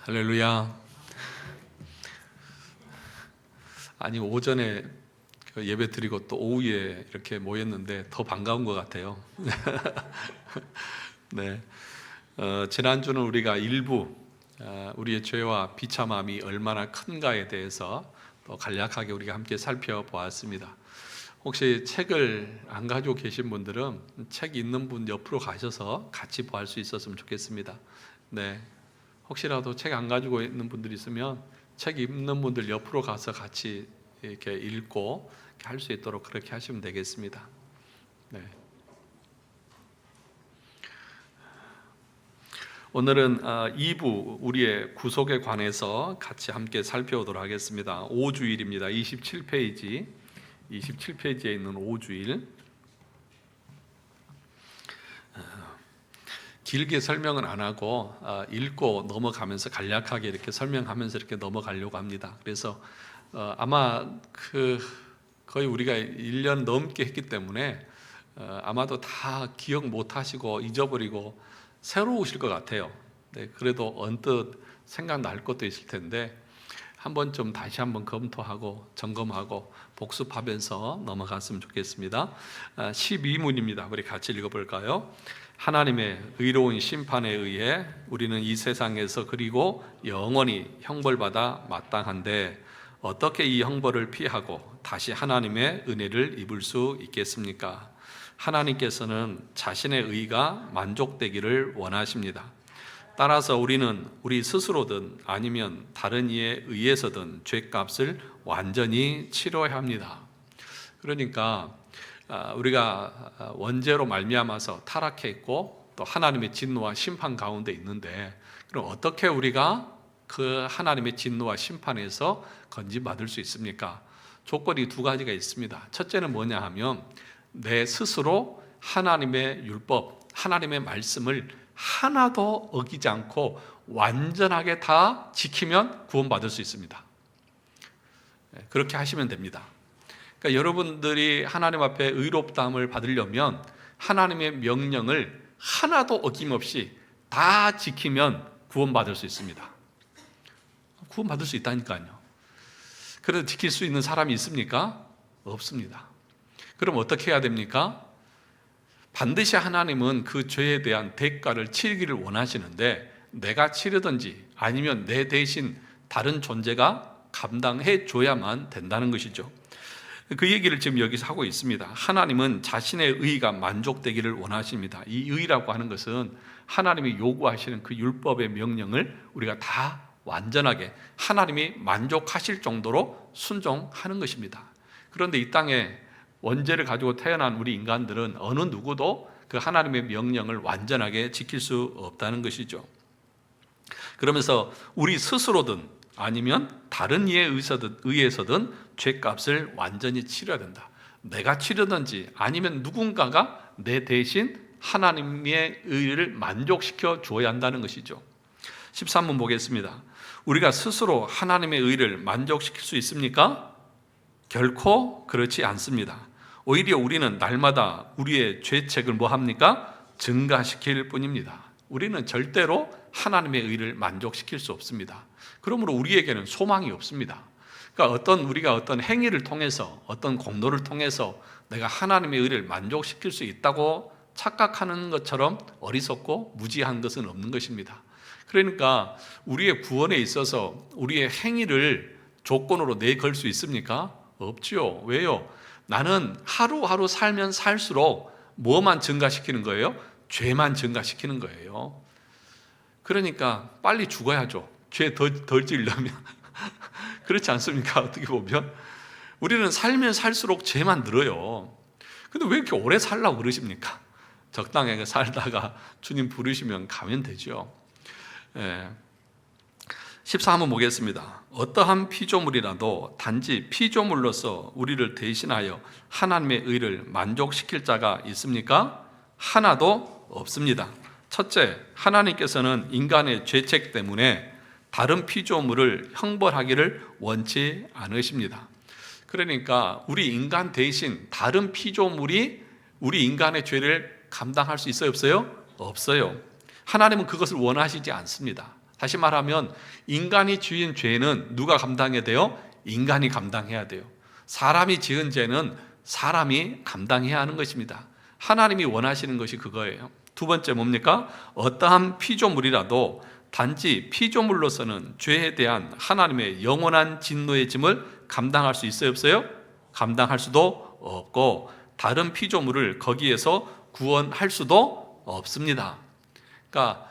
할렐루야. 아니 오전에 예배 드리고 또 오후에 이렇게 모였는데 더 반가운 것 같아요. 네, 지난주는 우리가 일부 우리의 죄와 비참함이 얼마나 큰가에 대해서 또 간략하게 우리가 함께 살펴보았습니다. 혹시 책을 안 가지고 계신 분들은 책 있는 분 옆으로 가셔서 같이 보할 수 있었으면 좋겠습니다. 네, 혹시라도 책 안 가지고 있는 분들 있으면 책 읽는 분들 옆으로 가서 같이 이렇게 읽고 할 수 있도록 그렇게 하시면 되겠습니다. 네. 오늘은 2부 우리의 구속에 관해서 같이 함께 살펴보도록 하겠습니다. 5주일입니다. 27페이지에 있는 5주일. 길게 설명은 안 하고 읽고 넘어가면서 간략하게 이렇게 설명하면서 이렇게 넘어가려고 합니다. 그래서 아마 거의 우리가 1년 넘게 했기 때문에 아마도 다 기억 못 하시고 잊어버리고 새로우실 것 같아요. 네, 그래도 언뜻 생각날 것도 있을 텐데 한번 좀 다시 한번 검토하고 점검하고 복습하면서 넘어갔으면 좋겠습니다. 12문입니다. 우리 같이 읽어볼까요? 하나님의 의로운 심판에 의해 우리는 이 세상에서 그리고 영원히 형벌받아 마땅한데 어떻게 이 형벌을 피하고 다시 하나님의 은혜를 입을 수 있겠습니까? 하나님께서는 자신의 의가 만족되기를 원하십니다. 따라서 우리는 우리 스스로든 아니면 다른 이에 의해서든 죄값을 완전히 치러야 합니다. 그러니까 우리가 원죄로 말미암아서 타락해 있고 또 하나님의 진노와 심판 가운데 있는데, 그럼 어떻게 우리가 그 하나님의 진노와 심판에서 건진받을 수 있습니까? 조건이 두 가지가 있습니다. 첫째는 뭐냐 하면 내 스스로 하나님의 율법, 하나님의 말씀을 하나도 어기지 않고 완전하게 다 지키면 구원받을 수 있습니다. 그렇게 하시면 됩니다. 그러니까 여러분들이 하나님 앞에 의롭다함을 받으려면 하나님의 명령을 하나도 어김없이 다 지키면 구원받을 수 있습니다. 구원받을 수 있다니까요. 그래도 지킬 수 있는 사람이 있습니까? 없습니다. 그럼 어떻게 해야 됩니까? 반드시 하나님은 그 죄에 대한 대가를 치르기를 원하시는데 내가 치르든지 아니면 내 대신 다른 존재가 감당해 줘야만 된다는 것이죠. 그 얘기를 지금 여기서 하고 있습니다. 하나님은 자신의 의가 만족되기를 원하십니다. 이 의라고 하는 것은 하나님이 요구하시는 그 율법의 명령을 우리가 다 완전하게 하나님이 만족하실 정도로 순종하는 것입니다. 그런데 이 땅에 원죄를 가지고 태어난 우리 인간들은 어느 누구도 그 하나님의 명령을 완전하게 지킬 수 없다는 것이죠. 그러면서 우리 스스로든 아니면 다른 이에 의해서든 죄값을 완전히 치러야 된다. 내가 치르든지 아니면 누군가가 내 대신 하나님의 의를 만족시켜 주어야 한다는 것이죠. 13문 보겠습니다. 우리가 스스로 하나님의 의를 만족시킬 수 있습니까? 결코 그렇지 않습니다. 오히려 우리는 날마다 우리의 죄책을 뭐 합니까? 증가시킬 뿐입니다. 우리는 절대로 하나님의 의를 만족시킬 수 없습니다. 그러므로 우리에게는 소망이 없습니다. 그러니까 우리가 어떤 행위를 통해서 어떤 공로를 통해서 내가 하나님의 의를 만족시킬 수 있다고 착각하는 것처럼 어리석고 무지한 것은 없는 것입니다. 그러니까 우리의 구원에 있어서 우리의 행위를 조건으로 내걸 수 있습니까? 없지요. 왜요? 나는 하루하루 살면 살수록 뭐만 증가시키는 거예요? 죄만 증가시키는 거예요. 그러니까 빨리 죽어야죠. 죄 덜 지으려면. 그렇지 않습니까? 어떻게 보면 우리는 살면 살수록 죄만 늘어요. 근데 왜 이렇게 오래 살라고 그러십니까? 적당하게 살다가 주님 부르시면 가면 되죠. 14문 보겠습니다. 어떠한 피조물이라도 단지 피조물로서 우리를 대신하여 하나님의 의를 만족시킬 자가 있습니까? 하나도 없습니다. 첫째, 하나님께서는 인간의 죄책 때문에 다른 피조물을 형벌하기를 원치 않으십니다. 그러니까 우리 인간 대신 다른 피조물이 우리 인간의 죄를 감당할 수 있어요? 없어요? 없어요. 하나님은 그것을 원하시지 않습니다. 다시 말하면 인간이 지은 죄는 누가 감당해야 돼요? 인간이 감당해야 돼요. 사람이 지은 죄는 사람이 감당해야 하는 것입니다. 하나님이 원하시는 것이 그거예요. 두 번째 뭡니까? 어떠한 피조물이라도 단지 피조물로서는 죄에 대한 하나님의 영원한 진노의 짐을 감당할 수 있어요, 없어요? 감당할 수도 없고 다른 피조물을 거기에서 구원할 수도 없습니다. 그러니까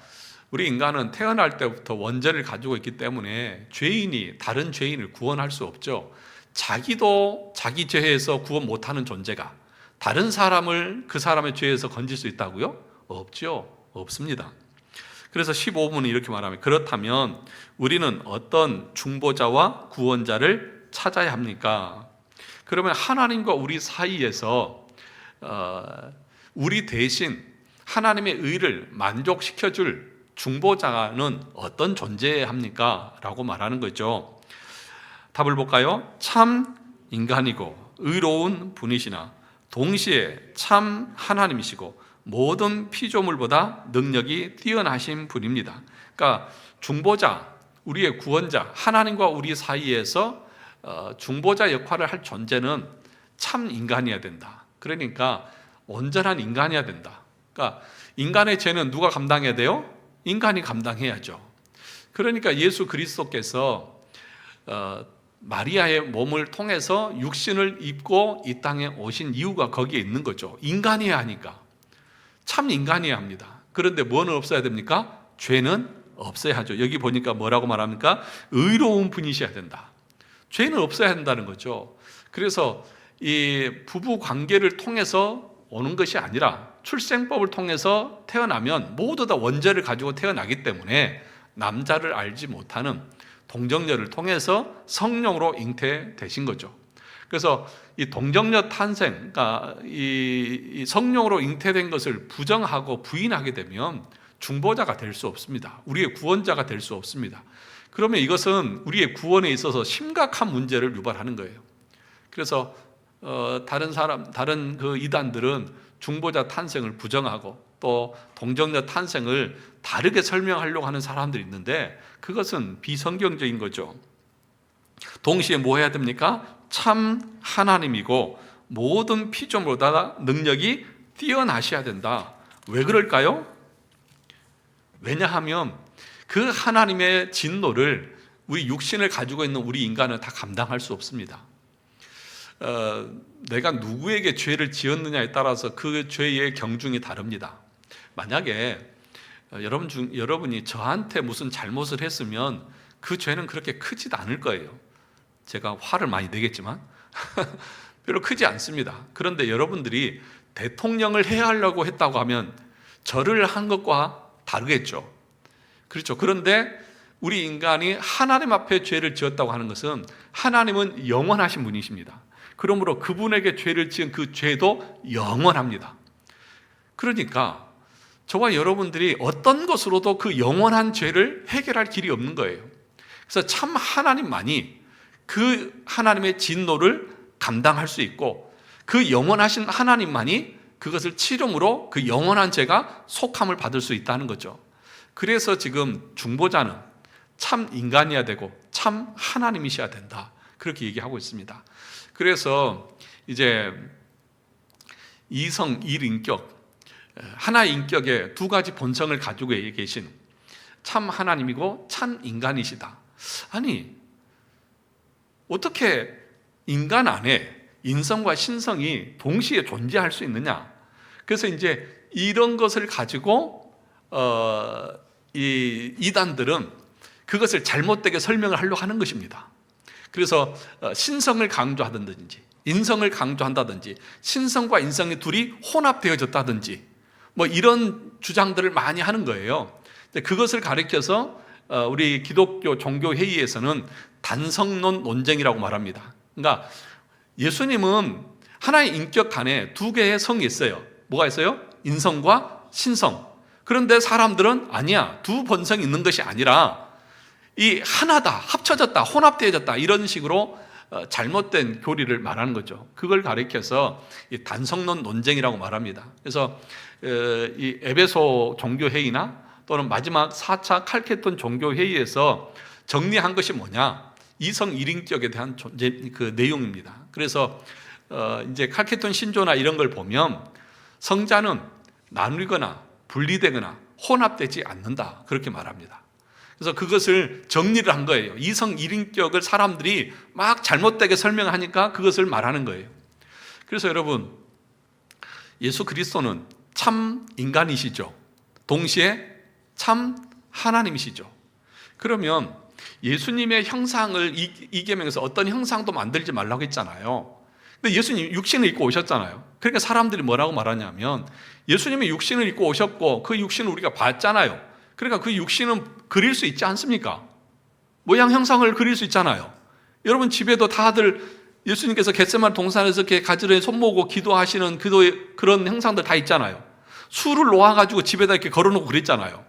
우리 인간은 태어날 때부터 원죄를 가지고 있기 때문에 죄인이 다른 죄인을 구원할 수 없죠. 자기도 자기 죄에서 구원 못하는 존재가 다른 사람을 그 사람의 죄에서 건질 수 있다고요? 없죠. 없습니다. 그래서 15분은 이렇게 말하면, 그렇다면 우리는 어떤 중보자와 구원자를 찾아야 합니까? 그러면 하나님과 우리 사이에서 우리 대신 하나님의 의를 만족시켜줄 중보자는 어떤 존재여야 합니까? 라고 말하는 거죠. 답을 볼까요? 참 인간이고 의로운 분이시나 동시에 참 하나님이시고 모든 피조물보다 능력이 뛰어나신 분입니다. 그러니까 중보자, 우리의 구원자, 하나님과 우리 사이에서 중보자 역할을 할 존재는 참 인간이어야 된다. 그러니까 온전한 인간이어야 된다. 그러니까 인간의 죄는 누가 감당해야 돼요? 인간이 감당해야죠. 그러니까 예수 그리스도께서 마리아의 몸을 통해서 육신을 입고 이 땅에 오신 이유가 거기에 있는 거죠. 인간이어야 하니까. 참 인간이어야 합니다. 그런데 뭐는 없어야 됩니까? 죄는 없어야 하죠. 여기 보니까 뭐라고 말합니까? 의로운 분이셔야 된다. 죄는 없어야 한다는 거죠. 그래서 이 부부 관계를 통해서 오는 것이 아니라 출생법을 통해서 태어나면 모두 다 원죄를 가지고 태어나기 때문에 남자를 알지 못하는 동정녀를 통해서 성령으로 잉태되신 거죠. 그래서 이 동정녀 탄생, 그러니까 이 성령으로 잉태된 것을 부정하고 부인하게 되면 중보자가 될 수 없습니다. 우리의 구원자가 될 수 없습니다. 그러면 이것은 우리의 구원에 있어서 심각한 문제를 유발하는 거예요. 그래서 다른 그 이단들은 중보자 탄생을 부정하고 또 동정녀 탄생을 다르게 설명하려고 하는 사람들이 있는데 그것은 비성경적인 거죠. 동시에 뭐 해야 됩니까? 참 하나님이고 모든 피조물보다 능력이 뛰어나셔야 된다. 왜 그럴까요? 왜냐하면 그 하나님의 진노를 우리 육신을 가지고 있는 우리 인간은 다 감당할 수 없습니다. 내가 누구에게 죄를 지었느냐에 따라서 그 죄의 경중이 다릅니다. 만약에 여러분이 저한테 무슨 잘못을 했으면 그 죄는 그렇게 크지도 않을 거예요. 제가 화를 많이 내겠지만 별로 크지 않습니다. 그런데 여러분들이 대통령을 해하려고 했다고 하면 절을 한 것과 다르겠죠. 그렇죠. 그런데 우리 인간이 하나님 앞에 죄를 지었다고 하는 것은 하나님은 영원하신 분이십니다. 그러므로 그분에게 죄를 지은 그 죄도 영원합니다. 그러니까 저와 여러분들이 어떤 것으로도 그 영원한 죄를 해결할 길이 없는 거예요. 그래서 참 하나님만이 그 하나님의 진노를 감당할 수 있고 그 영원하신 하나님만이 그것을 치름으로 그 영원한 죄가 속함을 받을 수 있다는 거죠. 그래서 지금 중보자는 참 인간이어야 되고 참 하나님이셔야 된다. 그렇게 얘기하고 있습니다. 그래서 이제 이성, 일인격, 하나의 인격의 두 가지 본성을 가지고 계신 참 하나님이고 참 인간이시다. 아니, 어떻게 인간 안에 인성과 신성이 동시에 존재할 수 있느냐? 그래서 이제 이런 것을 가지고 이 이단들은 그것을 잘못되게 설명을 하려고 하는 것입니다. 그래서 신성을 강조하든지 인성을 강조한다든지 신성과 인성이 둘이 혼합되어졌다든지 뭐 이런 주장들을 많이 하는 거예요. 그것을 가리켜서 우리 기독교 종교 회의에서는 단성론 논쟁이라고 말합니다. 그러니까 예수님은 하나의 인격 안에 두 개의 성이 있어요. 뭐가 있어요? 인성과 신성. 그런데 사람들은 아니야, 두 본성이 있는 것이 아니라 이 하나다, 합쳐졌다, 혼합되어졌다 이런 식으로 잘못된 교리를 말하는 거죠. 그걸 가리켜서 이 단성론 논쟁이라고 말합니다. 그래서 이 에베소 종교회의나 또는 마지막 4차 칼케톤 종교회의에서 정리한 것이 뭐냐? 이성 일인격에 대한 그 내용입니다. 그래서 이제 칼케톤 신조나 이런 걸 보면 성자는 나누거나 분리되거나 혼합되지 않는다, 그렇게 말합니다. 그래서 그것을 정리를 한 거예요. 이성 일인격을 사람들이 막 잘못되게 설명하니까 그것을 말하는 거예요. 그래서 여러분, 예수 그리스도는 참 인간이시죠. 동시에 참 하나님이시죠. 그러면 예수님의 형상을 이 계명에서 어떤 형상도 만들지 말라고 했잖아요. 근데 예수님 육신을 입고 오셨잖아요. 그러니까 사람들이 뭐라고 말하냐면 예수님이 육신을 입고 오셨고 그 육신을 우리가 봤잖아요. 그러니까 그 육신은 그릴 수 있지 않습니까? 모양 형상을 그릴 수 있잖아요. 여러분 집에도 다들 예수님께서 겟세마네 동산에서 이렇게 가지런히 손 모으고 기도하시는 그런 형상들 다 있잖아요. 술을 놓아가지고 집에다 이렇게 걸어놓고 그랬잖아요.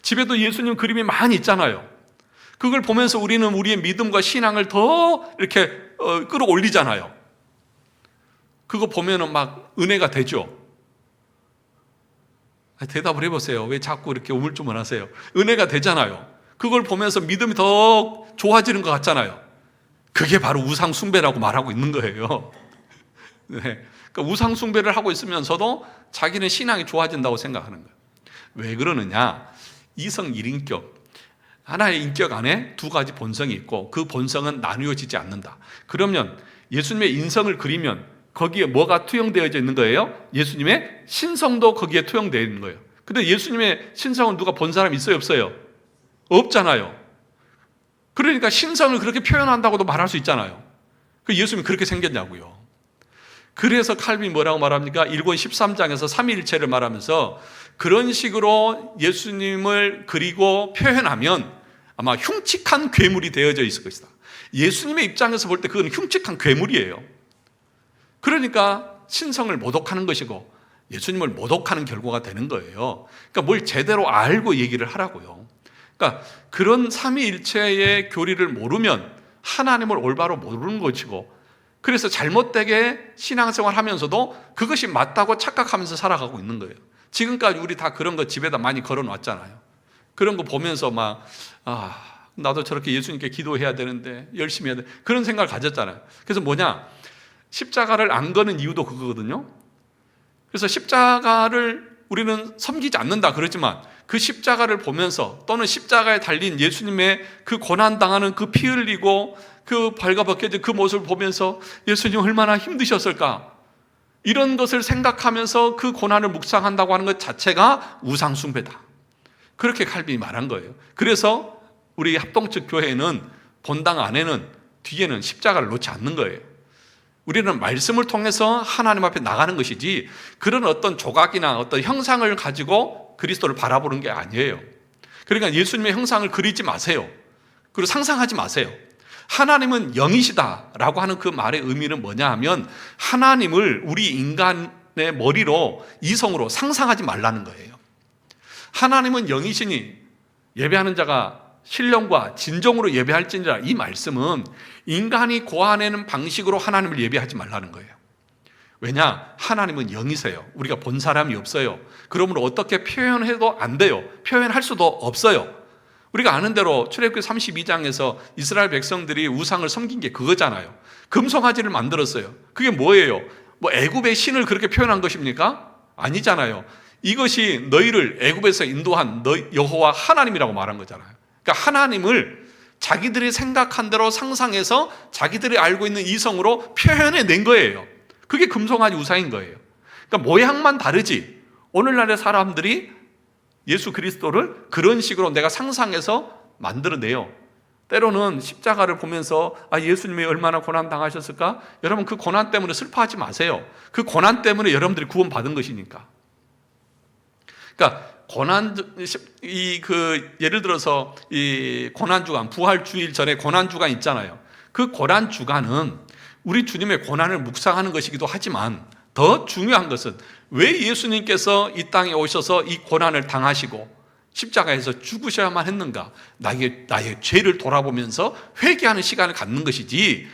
집에도 예수님 그림이 많이 있잖아요. 그걸 보면서 우리는 우리의 믿음과 신앙을 더 이렇게 끌어올리잖아요. 그거 보면은 막 은혜가 되죠. 대답을 해보세요. 왜 자꾸 이렇게 우물쭈물하세요? 은혜가 되잖아요. 그걸 보면서 믿음이 더 좋아지는 것 같잖아요. 그게 바로 우상 숭배라고 말하고 있는 거예요. 네. 그러니까 우상 숭배를 하고 있으면서도 자기는 신앙이 좋아진다고 생각하는 거예요. 왜 그러느냐? 이성 일인격, 하나의 인격 안에 두 가지 본성이 있고 그 본성은 나누어지지 않는다. 그러면 예수님의 인성을 그리면 거기에 뭐가 투영되어져 있는 거예요? 예수님의 신성도 거기에 투영되어 있는 거예요. 근데 예수님의 신성은 누가 본 사람 있어요, 없어요? 없잖아요. 그러니까 신성을 그렇게 표현한다고도 말할 수 있잖아요. 그 예수님이 그렇게 생겼냐고요. 그래서 칼빈이 뭐라고 말합니까? 일권 13장에서 삼위일체를 말하면서 그런 식으로 예수님을 그리고 표현하면 아마 흉측한 괴물이 되어져 있을 것이다. 예수님의 입장에서 볼 때 그건 흉측한 괴물이에요. 그러니까 신성을 모독하는 것이고 예수님을 모독하는 결과가 되는 거예요. 그러니까 뭘 제대로 알고 얘기를 하라고요. 그러니까 그런 삼위일체의 교리를 모르면 하나님을 올바로 모르는 것이고, 그래서 잘못되게 신앙생활 하면서도 그것이 맞다고 착각하면서 살아가고 있는 거예요. 지금까지 우리 다 그런 거 집에다 많이 걸어놨잖아요. 그런 거 보면서 막 나도 저렇게 예수님께 기도해야 되는데 열심히 해야 돼, 그런 생각을 가졌잖아요. 그래서 뭐냐, 십자가를 안 거는 이유도 그거거든요. 그래서 십자가를 우리는 섬기지 않는다 그러지만 그 십자가를 보면서 또는 십자가에 달린 예수님의 그 고난당하는 그 피 흘리고 그 발가벗겨진 그 모습을 보면서 예수님 얼마나 힘드셨을까, 이런 것을 생각하면서 그 고난을 묵상한다고 하는 것 자체가 우상숭배다, 그렇게 칼빈이 말한 거예요. 그래서 우리 합동측 교회는 본당 안에는 뒤에는 십자가를 놓지 않는 거예요. 우리는 말씀을 통해서 하나님 앞에 나가는 것이지 그런 어떤 조각이나 어떤 형상을 가지고 그리스도를 바라보는 게 아니에요. 그러니까 예수님의 형상을 그리지 마세요. 그리고 상상하지 마세요. 하나님은 영이시다라고 하는 그 말의 의미는 뭐냐 하면 하나님을 우리 인간의 머리로 이성으로 상상하지 말라는 거예요. 하나님은 영이시니 예배하는 자가 신령과 진정으로 예배할지니라, 이 말씀은 인간이 고안하는 방식으로 하나님을 예배하지 말라는 거예요. 왜냐? 하나님은 영이세요. 우리가 본 사람이 없어요. 그러므로 어떻게 표현해도 안 돼요. 표현할 수도 없어요. 우리가 아는 대로 출애굽기 32장에서 이스라엘 백성들이 우상을 섬긴 게 그거잖아요. 금송아지를 만들었어요. 그게 뭐예요? 뭐 애굽의 신을 그렇게 표현한 것입니까? 아니잖아요. 이것이 너희를 애굽에서 인도한 여호와 하나님이라고 말한 거잖아요. 그러니까 하나님을 자기들이 생각한 대로 상상해서 자기들이 알고 있는 이성으로 표현해 낸 거예요. 그게 금송아지 우상인 거예요. 그러니까 모양만 다르지 오늘날의 사람들이 예수 그리스도를 그런 식으로 내가 상상해서 만들어내요. 때로는 십자가를 보면서 예수님이 얼마나 고난 당하셨을까? 여러분 그 고난 때문에 슬퍼하지 마세요. 그 고난 때문에 여러분들이 구원받은 것이니까. 그러니까 예를 들어서 이 고난주간, 부활주일 전에 고난주간 있잖아요. 그 고난주간은 우리 주님의 고난을 묵상하는 것이기도 하지만 더 중요한 것은 왜 예수님께서 이 땅에 오셔서 이 고난을 당하시고 십자가에서 죽으셔야만 했는가? 나의 죄를 돌아보면서 회개하는 시간을 갖는 것이지,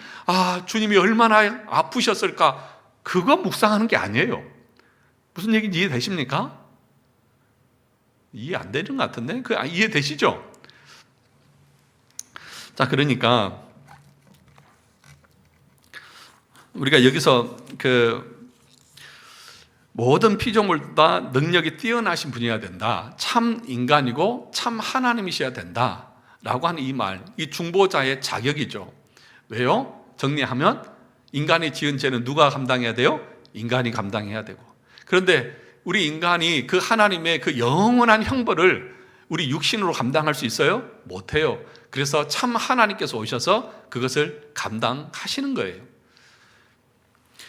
주님이 얼마나 아프셨을까? 그거 묵상하는 게 아니에요. 무슨 얘기인지 이해되십니까? 이해 안 되는 것 같은데? 이해되시죠? 자, 그러니까 우리가 여기서 모든 피조물보다 능력이 뛰어나신 분이어야 된다. 참 인간이고 참 하나님이셔야 된다. 라고 하는 이 말, 이 중보자의 자격이죠. 왜요? 정리하면 인간이 지은 죄는 누가 감당해야 돼요? 인간이 감당해야 되고. 그런데 우리 인간이 그 하나님의 그 영원한 형벌을 우리 육신으로 감당할 수 있어요? 못해요. 그래서 참 하나님께서 오셔서 그것을 감당하시는 거예요.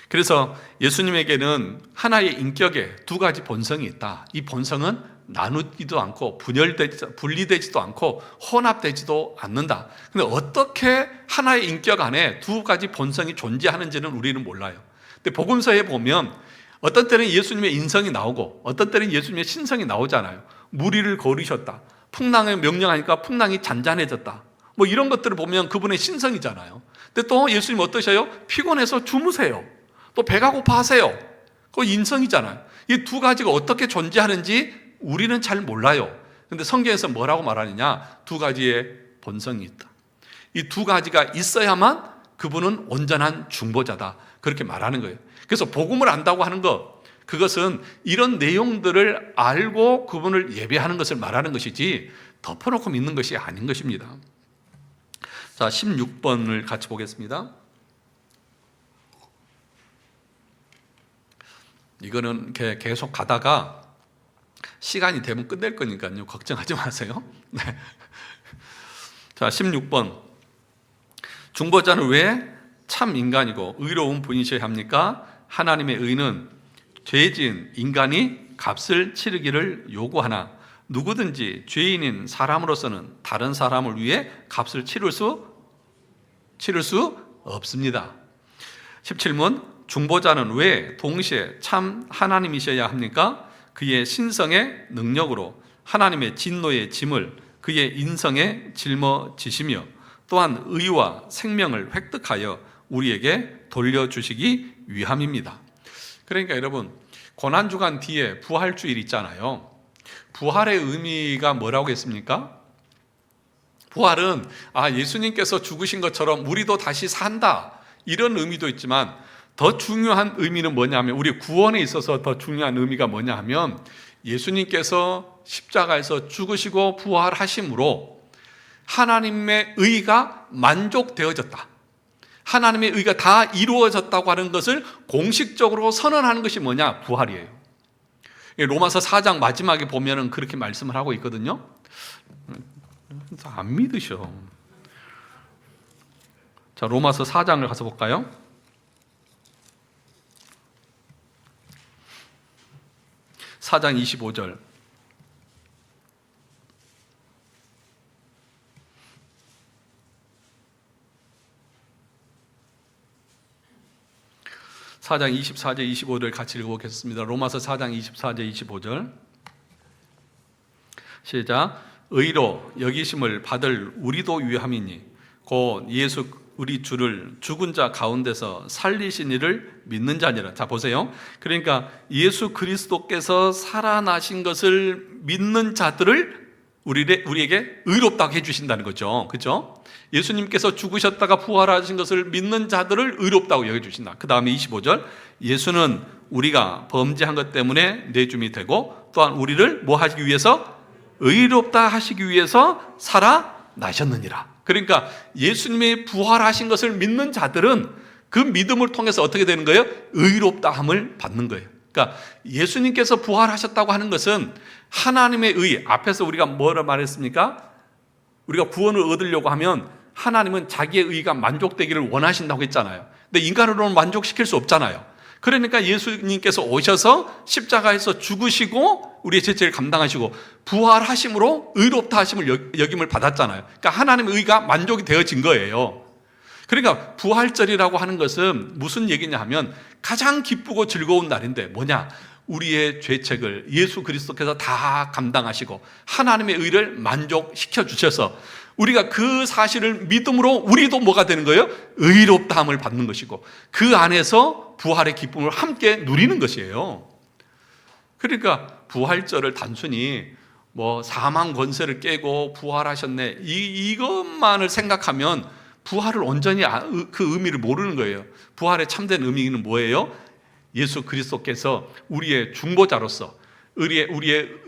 그래서 예수님에게는 하나의 인격에 두 가지 본성이 있다. 이 본성은 나누지도 않고 분리되지도 않고 혼합되지도 않는다. 그런데 어떻게 하나의 인격 안에 두 가지 본성이 존재하는지는 우리는 몰라요. 근데 복음서에 보면 어떤 때는 예수님의 인성이 나오고 어떤 때는 예수님의 신성이 나오잖아요. 무리를 거르셨다. 풍랑을 명령하니까 풍랑이 잔잔해졌다. 뭐 이런 것들을 보면 그분의 신성이잖아요. 근데 또 예수님 어떠셔요? 피곤해서 주무세요. 또 배가 고파하세요. 그거 인성이잖아요. 이 두 가지가 어떻게 존재하는지 우리는 잘 몰라요. 근데 성경에서 뭐라고 말하느냐? 두 가지의 본성이 있다. 이 두 가지가 있어야만 그분은 온전한 중보자다. 그렇게 말하는 거예요. 그래서 복음을 안다고 하는 것, 그것은 이런 내용들을 알고 그분을 예배하는 것을 말하는 것이지 덮어놓고 믿는 것이 아닌 것입니다. 자, 16번을 같이 보겠습니다. 이거는 계속 가다가 시간이 되면 끝낼 거니까요. 걱정하지 마세요. 네. 자, 16번. 중보자는 왜 참 인간이고 의로운 분이셔야 합니까? 하나님의 의는 죄진 인간이 값을 치르기를 요구하나 누구든지 죄인인 사람으로서는 다른 사람을 위해 값을 치를 수 없습니다. 17문. 중보자는 왜 동시에 참 하나님이셔야 합니까? 그의 신성의 능력으로 하나님의 진노의 짐을 그의 인성에 짊어지시며 또한 의와 생명을 획득하여 우리에게 돌려주시기 위함입니다. 그러니까 여러분, 고난주간 뒤에 부활주일 있잖아요. 부활의 의미가 뭐라고 했습니까? 부활은 예수님께서 죽으신 것처럼 우리도 다시 산다, 이런 의미도 있지만 더 중요한 의미는 뭐냐면, 우리 구원에 있어서 더 중요한 의미가 뭐냐 하면, 예수님께서 십자가에서 죽으시고 부활하심으로 하나님의 의가 만족되어졌다, 하나님의 의가 다 이루어졌다고 하는 것을 공식적으로 선언하는 것이 뭐냐? 부활이에요. 로마서 4장 마지막에 보면은 그렇게 말씀을 하고 있거든요. 안 믿으셔. 자, 로마서 4장을 가서 볼까요? 4장 25절. (4장 24절 25절) 같이 읽어보겠습니다. 로마서 4장 24절 25절 시작. 의로 여기심을 받을 우리도 위함이니 곧 예수 우리 주를 죽은 자 가운데서 살리신 이를 믿는 자니라. 자, 보세요. 그러니까 예수 그리스도께서 살아나신 것을 믿는 자들을 우리에게 의롭다고 해주신다는 거죠. 그렇죠? 예수님께서 죽으셨다가 부활하신 것을 믿는 자들을 의롭다고 여겨주신다. 그 다음에 25절. 예수는 우리가 범죄한 것 때문에 내줌이 되고 또한 우리를 뭐 하시기 위해서? 의롭다 하시기 위해서 살아나셨느니라. 그러니까 예수님이 부활하신 것을 믿는 자들은 그 믿음을 통해서 어떻게 되는 거예요? 의롭다함을 받는 거예요. 그러니까 예수님께서 부활하셨다고 하는 것은 하나님의 의, 앞에서 우리가 뭐라 말했습니까? 우리가 구원을 얻으려고 하면 하나님은 자기의 의가 만족되기를 원하신다고 했잖아요. 근데 인간으로는 만족시킬 수 없잖아요. 그러니까 예수님께서 오셔서 십자가에서 죽으시고 우리의 죄를 감당하시고 부활하심으로 의롭다 하심을 여김을 받았잖아요. 그러니까 하나님의 의가 만족이 되어진 거예요. 그러니까 부활절이라고 하는 것은 무슨 얘기냐 하면 가장 기쁘고 즐거운 날인데 뭐냐? 우리의 죄책을 예수 그리스도께서 다 감당하시고 하나님의 의를 만족시켜 주셔서 우리가 그 사실을 믿음으로 우리도 뭐가 되는 거예요? 의롭다함을 받는 것이고 그 안에서 부활의 기쁨을 함께 누리는 것이에요. 그러니까 부활절을 단순히 뭐 사망 권세를 깨고 부활하셨네, 이것만을 생각하면 부활을 온전히 그 의미를 모르는 거예요. 부활의 참된 의미는 뭐예요? 예수 그리스도께서 우리의 중보자로서, 우리의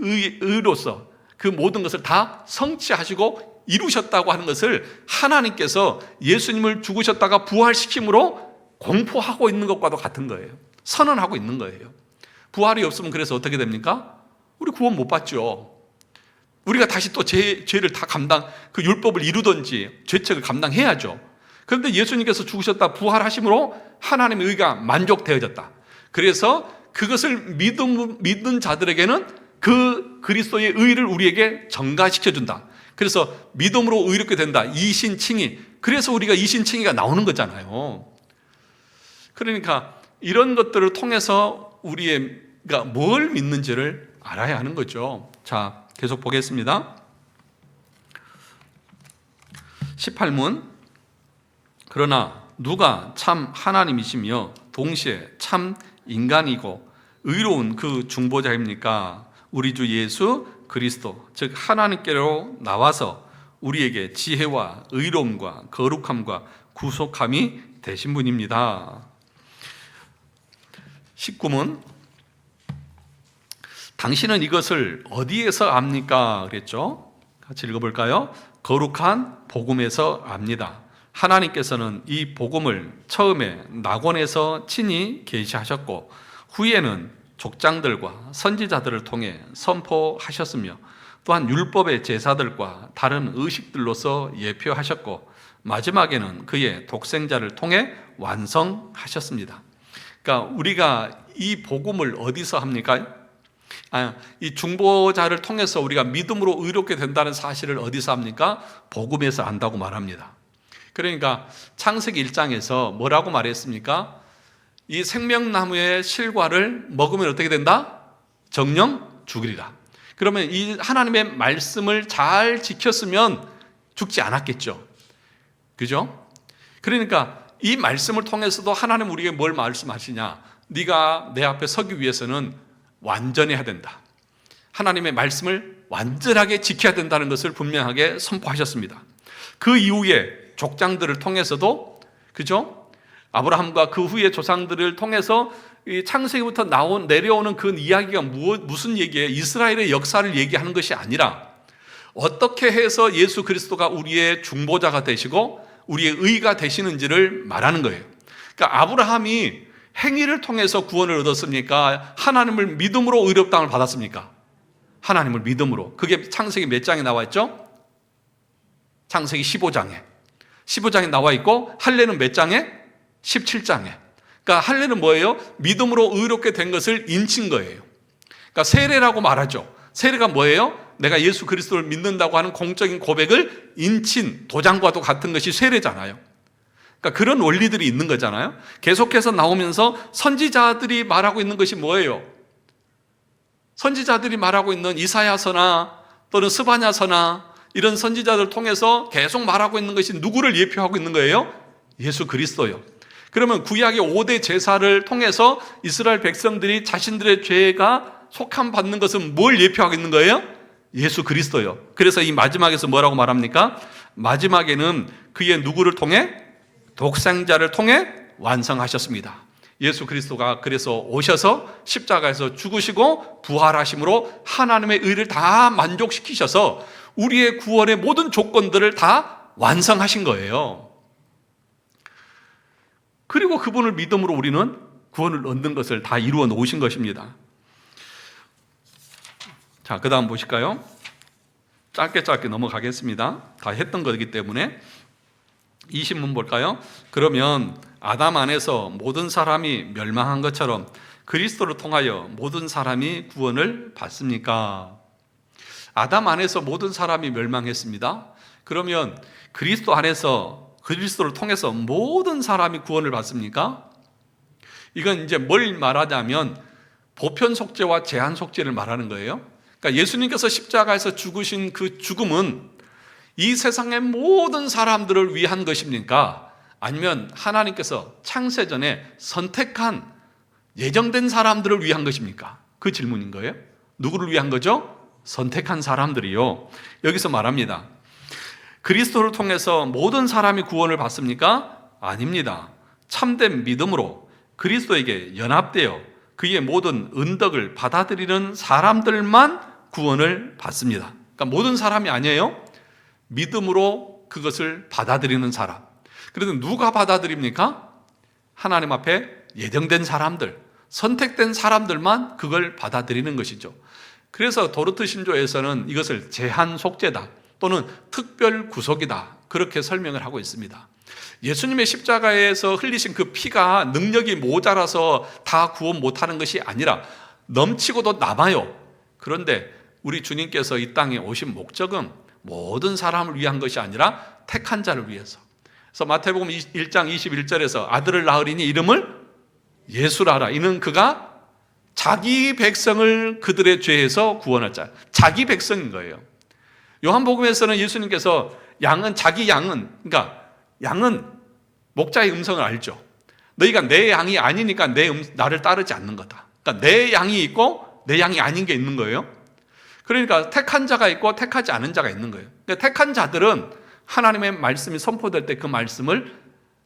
의로서 그 모든 것을 다 성취하시고 이루셨다고 하는 것을 하나님께서 예수님을 죽으셨다가 부활시킴으로 공포하고 있는 것과도 같은 거예요. 선언하고 있는 거예요. 부활이 없으면 그래서 어떻게 됩니까? 우리 구원 못 받죠. 우리가 다시 또 죄를 다 그 율법을 이루든지 죄책을 감당해야죠. 그런데 예수님께서 죽으셨다 부활하심으로 하나님의 의가 만족되어졌다. 그래서 그것을 믿는 자들에게는 그 그리스도의 의를 우리에게 전가시켜준다. 그래서 믿음으로 의롭게 된다. 이신칭의. 그래서 우리가 이신칭의가 나오는 거잖아요. 그러니까 이런 것들을 통해서 우리가 뭘 믿는지를 알아야 하는 거죠. 자, 계속 보겠습니다. 18문. 그러나 누가 참 하나님이시며 동시에 참 인간이고 의로운 그 중보자입니까? 우리 주 예수 그리스도, 즉 하나님께로 나와서 우리에게 지혜와 의로움과 거룩함과 구속함이 되신 분입니다. 19문. 당신은 이것을 어디에서 압니까? 그랬죠. 같이 읽어볼까요? 거룩한 복음에서 압니다. 하나님께서는 이 복음을 처음에 낙원에서 친히 계시하셨고 후에는 족장들과 선지자들을 통해 선포하셨으며 또한 율법의 제사들과 다른 의식들로서 예표하셨고 마지막에는 그의 독생자를 통해 완성하셨습니다. 그러니까 우리가 이 복음을 어디서 합니까? 이 중보자를 통해서 우리가 믿음으로 의롭게 된다는 사실을 어디서 합니까? 복음에서 안다고 말합니다. 그러니까 창세기 1장에서 뭐라고 말했습니까? 이 생명나무의 실과를 먹으면 어떻게 된다? 정령 죽으리라. 그러면 이 하나님의 말씀을 잘 지켰으면 죽지 않았겠죠. 그죠? 그러니까 이 말씀을 통해서도 하나님 우리에게 뭘 말씀하시냐? 네가 내 앞에 서기 위해서는 완전해야 된다. 하나님의 말씀을 완전하게 지켜야 된다는 것을 분명하게 선포하셨습니다. 그 이후에 족장들을 통해서도, 그죠? 아브라함과 그 후의 조상들을 통해서 이 창세기부터 내려오는 그 이야기가 무슨 얘기예요? 이스라엘의 역사를 얘기하는 것이 아니라 어떻게 해서 예수 그리스도가 우리의 중보자가 되시고 우리의 의가 되시는지를 말하는 거예요. 그러니까 아브라함이 행위를 통해서 구원을 얻었습니까? 하나님을 믿음으로 의롭다함을 받았습니까? 하나님을 믿음으로. 그게 창세기 몇 장에 나와 있죠? 창세기 15장에 나와 있고 할례는 몇 장에? 17장에. 그러니까 할례는 뭐예요? 믿음으로 의롭게 된 것을 인친 거예요. 그러니까 세례라고 말하죠. 세례가 뭐예요? 내가 예수 그리스도를 믿는다고 하는 공적인 고백을 인친 도장과도 같은 것이 세례잖아요. 그러니까 그런 원리들이 있는 거잖아요. 계속해서 나오면서 선지자들이 말하고 있는 것이 뭐예요? 선지자들이 말하고 있는 이사야서나 또는 스바냐서나 이런 선지자들을 통해서 계속 말하고 있는 것이 누구를 예표하고 있는 거예요? 예수 그리스도요. 그러면 구약의 5대 제사를 통해서 이스라엘 백성들이 자신들의 죄가 속함 받는 것은 뭘 예표하고 있는 거예요? 예수 그리스도요. 그래서 이 마지막에서 뭐라고 말합니까? 마지막에는 그의 누구를 통해? 독생자를 통해 완성하셨습니다. 예수 그리스도가 그래서 오셔서 십자가에서 죽으시고 부활하심으로 하나님의 의를 다 만족시키셔서 우리의 구원의 모든 조건들을 다 완성하신 거예요. 그리고 그분을 믿음으로 우리는 구원을 얻는 것을 다 이루어 놓으신 것입니다. 자, 그 다음 보실까요? 짧게 넘어가겠습니다. 다 했던 거기 때문에 20문 볼까요? 그러면 아담 안에서 모든 사람이 멸망한 것처럼 그리스도를 통하여 모든 사람이 구원을 받습니까? 아담 안에서 모든 사람이 멸망했습니다. 그러면 그리스도 안에서 그리스도를 통해서 모든 사람이 구원을 받습니까? 이건 이제 뭘 말하냐면 보편 속죄와 제한 속죄를 말하는 거예요. 그러니까 예수님께서 십자가에서 죽으신 그 죽음은 이 세상의 모든 사람들을 위한 것입니까? 아니면 하나님께서 창세전에 선택한 예정된 사람들을 위한 것입니까? 그 질문인 거예요. 누구를 위한 거죠? 선택한 사람들이요. 여기서 말합니다. 그리스도를 통해서 모든 사람이 구원을 받습니까? 아닙니다. 참된 믿음으로 그리스도에게 연합되어 그의 모든 은덕을 받아들이는 사람들만 구원을 받습니다. 그러니까 모든 사람이 아니에요. 믿음으로 그것을 받아들이는 사람. 그래도 누가 받아들입니까? 하나님 앞에 예정된 사람들, 선택된 사람들만 그걸 받아들이는 것이죠. 그래서 도르트 신조에서는 이것을 제한 속죄다 또는 특별 구속이다 그렇게 설명을 하고 있습니다. 예수님의 십자가에서 흘리신 그 피가 능력이 모자라서 다 구원 못하는 것이 아니라 넘치고도 남아요. 그런데 우리 주님께서 이 땅에 오신 목적은 모든 사람을 위한 것이 아니라 택한 자를 위해서. 그래서 마태복음 1장 21절에서 아들을 낳으리니 이름을 예수라 하라. 이는 그가 자기 백성을 그들의 죄에서 구원할 자. 자기 백성인 거예요. 요한복음에서는 예수님께서 자기 양은, 그러니까 양은 목자의 음성을 알죠. 너희가 내 양이 아니니까 나를 따르지 않는 거다. 그러니까 내 양이 있고 내 양이 아닌 게 있는 거예요. 그러니까 택한 자가 있고 택하지 않은 자가 있는 거예요. 그러니까 택한 자들은 하나님의 말씀이 선포될 때 그 말씀을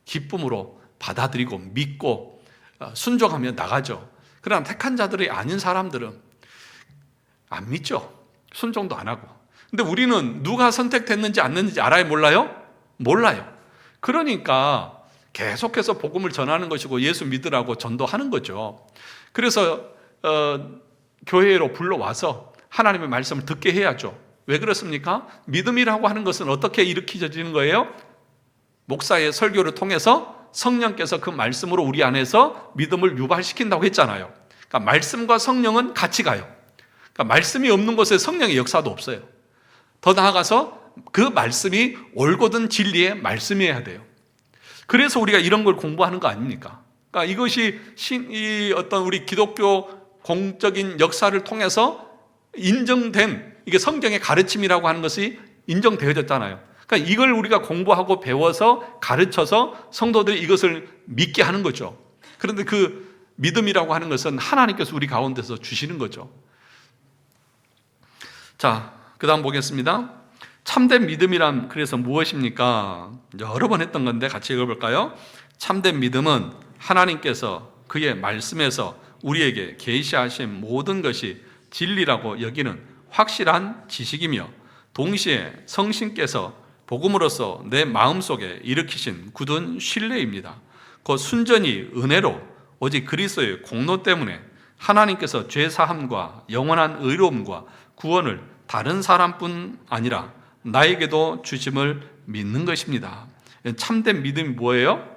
기쁨으로 받아들이고 믿고 순종하며 나가죠. 그러나 택한 자들이 아닌 사람들은 안 믿죠. 순종도 안 하고. 근데 우리는 누가 선택됐는지 안 됐는지 알아요? 몰라요? 몰라요. 그러니까 계속해서 복음을 전하는 것이고 예수 믿으라고 전도하는 거죠. 그래서 교회로 불러와서 하나님의 말씀을 듣게 해야죠. 왜 그렇습니까? 믿음이라고 하는 것은 어떻게 일으켜지는 거예요? 목사의 설교를 통해서 성령께서 그 말씀으로 우리 안에서 믿음을 유발시킨다고 했잖아요. 그러니까 말씀과 성령은 같이 가요. 그러니까 말씀이 없는 곳에 성령의 역사도 없어요. 더 나아가서 그 말씀이 올곧은 진리의 말씀이어야 돼요. 그래서 우리가 이런 걸 공부하는 거 아닙니까? 그러니까 이것이 어떤 우리 기독교 공적인 역사를 통해서 인정된 이게 성경의 가르침이라고 하는 것이 인정되어졌잖아요. 그러니까 이걸 우리가 공부하고 배워서 가르쳐서 성도들이 이것을 믿게 하는 거죠. 그런데 그 믿음이라고 하는 것은 하나님께서 우리 가운데서 주시는 거죠. 자, 그 다음 보겠습니다. 참된 믿음이란 그래서 무엇입니까? 여러 번 했던 건데 같이 읽어볼까요? 참된 믿음은 하나님께서 그의 말씀에서 우리에게 계시하신 모든 것이 진리라고 여기는 확실한 지식이며 동시에 성신께서 복음으로써 내 마음속에 일으키신 굳은 신뢰입니다. 그 순전히 은혜로 오직 그리스도의 공로 때문에 하나님께서 죄사함과 영원한 의로움과 구원을 다른 사람뿐 아니라 나에게도 주심을 믿는 것입니다. 참된 믿음이 뭐예요?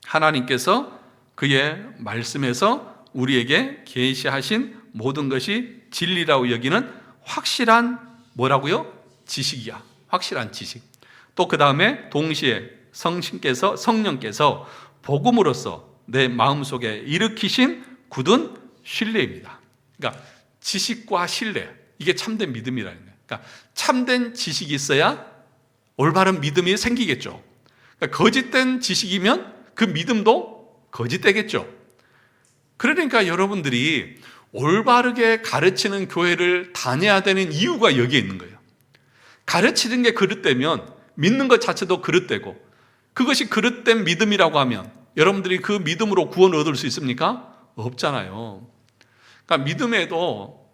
하나님께서 그의 말씀에서 우리에게 계시하신 모든 것이 진리라고 여기는 확실한 뭐라고요? 지식이야. 확실한 지식. 또 그 다음에 동시에 성령께서 복음으로써 내 마음속에 일으키신 굳은 신뢰입니다. 그러니까 지식과 신뢰, 이게 참된 믿음이라는 거예요. 그러니까 참된 지식이 있어야 올바른 믿음이 생기겠죠. 그러니까 거짓된 지식이면 그 믿음도 거짓되겠죠. 그러니까 여러분들이 올바르게 가르치는 교회를 다녀야 되는 이유가 여기에 있는 거예요. 가르치는 게 그릇되면 믿는 것 자체도 그릇되고, 그것이 그릇된 믿음이라고 하면 여러분들이 그 믿음으로 구원을 얻을 수 있습니까? 없잖아요. 그러니까 믿음에도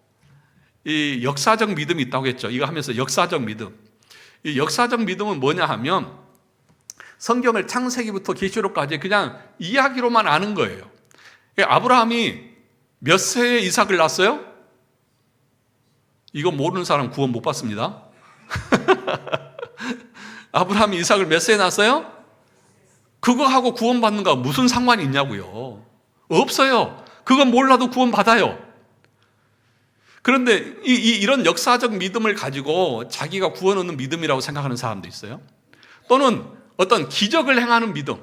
이 역사적 믿음이 있다고 했죠. 이거 하면서 역사적 믿음. 이 역사적 믿음은 뭐냐 하면 성경을 창세기부터 계시록까지 그냥 이야기로만 아는 거예요. 아브라함이 몇 세에 이삭을 낳았어요? 이거 모르는 사람 구원 못 받습니다. 아브라함이 이삭을 몇 세에 낳았어요? 그거하고 구원받는 거 무슨 상관이 있냐고요. 없어요. 그건 몰라도 구원받아요. 그런데 이런 역사적 믿음을 가지고 자기가 구원 얻는 믿음이라고 생각하는 사람도 있어요. 또는 어떤 기적을 행하는 믿음.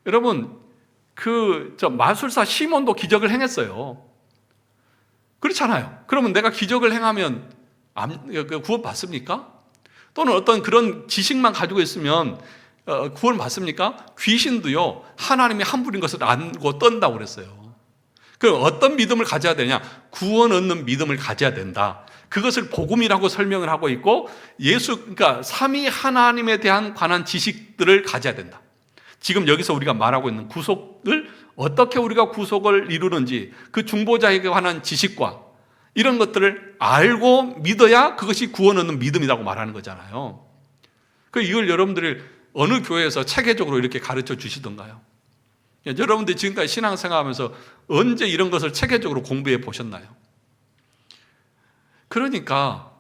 여러분, 마술사 시몬도 기적을 행했어요. 그렇잖아요. 그러면 내가 기적을 행하면 구원 받습니까? 또는 어떤 그런 지식만 가지고 있으면 구원 받습니까? 귀신도요, 하나님이 한 분인 것을 알고 떤다고 그랬어요. 그럼 어떤 믿음을 가져야 되냐? 구원 얻는 믿음을 가져야 된다. 그것을 복음이라고 설명을 하고 있고, 그러니까 삼위 하나님에 대한 관한 지식들을 가져야 된다. 지금 여기서 우리가 말하고 있는 구속을 어떻게 우리가 구속을 이루는지, 그 중보자에게 관한 지식과 이런 것들을 알고 믿어야 그것이 구원 얻는 믿음이라고 말하는 거잖아요. 이걸 여러분들이 어느 교회에서 체계적으로 이렇게 가르쳐 주시던가요? 여러분들이 지금까지 신앙생활하면서 언제 이런 것을 체계적으로 공부해 보셨나요? 그러니까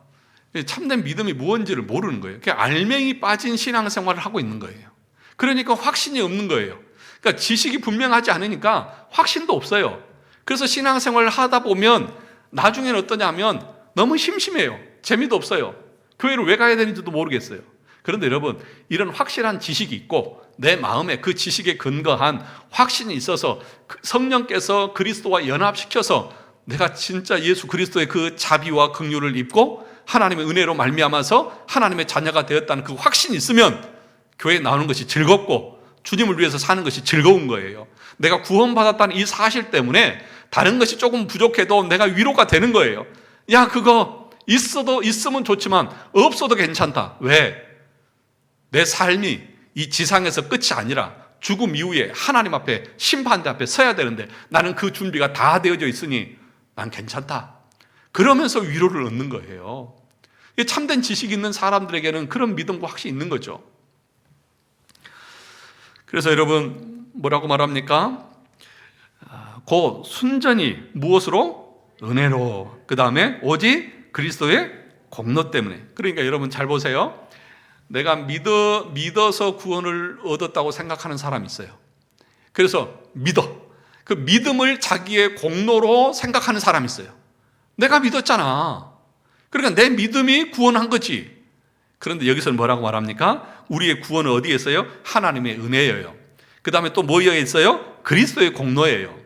참된 믿음이 무엇인지를 모르는 거예요. 그냥 알맹이 빠진 신앙생활을 하고 있는 거예요. 그러니까 확신이 없는 거예요. 그러니까 지식이 분명하지 않으니까 확신도 없어요. 그래서 신앙생활을 하다 보면 나중에는 어떠냐면 너무 심심해요. 재미도 없어요. 교회를 왜 가야 되는지도 모르겠어요. 그런데 여러분, 이런 확실한 지식이 있고 내 마음에 그 지식에 근거한 확신이 있어서 성령께서 그리스도와 연합시켜서 내가 진짜 예수 그리스도의 그 자비와 긍휼을 입고 하나님의 은혜로 말미암아서 하나님의 자녀가 되었다는 그 확신이 있으면 교회에 나오는 것이 즐겁고 주님을 위해서 사는 것이 즐거운 거예요. 내가 구원받았다는 이 사실 때문에 다른 것이 조금 부족해도 내가 위로가 되는 거예요. 야, 그거 있으면 좋지만 없어도 괜찮다. 왜? 내 삶이 이 지상에서 끝이 아니라 죽음 이후에 하나님 앞에, 심판대 앞에 서야 되는데 나는 그 준비가 다 되어져 있으니 난 괜찮다. 그러면서 위로를 얻는 거예요. 참된 지식이 있는 사람들에게는 그런 믿음과 확신이 있는 거죠. 그래서 여러분, 뭐라고 말합니까? 곧 순전히 무엇으로? 은혜로. 그 다음에 오직 그리스도의 공로 때문에. 그러니까 여러분 잘 보세요. 내가 믿어서 구원을 얻었다고 생각하는 사람이 있어요. 그래서 그 믿음을 자기의 공로로 생각하는 사람이 있어요. 내가 믿었잖아. 그러니까 내 믿음이 구원한 거지. 그런데 여기서는 뭐라고 말합니까? 우리의 구원은 어디에 있어요? 하나님의 은혜예요. 그 다음에 또 뭐에 있어요? 그리스도의 공로예요.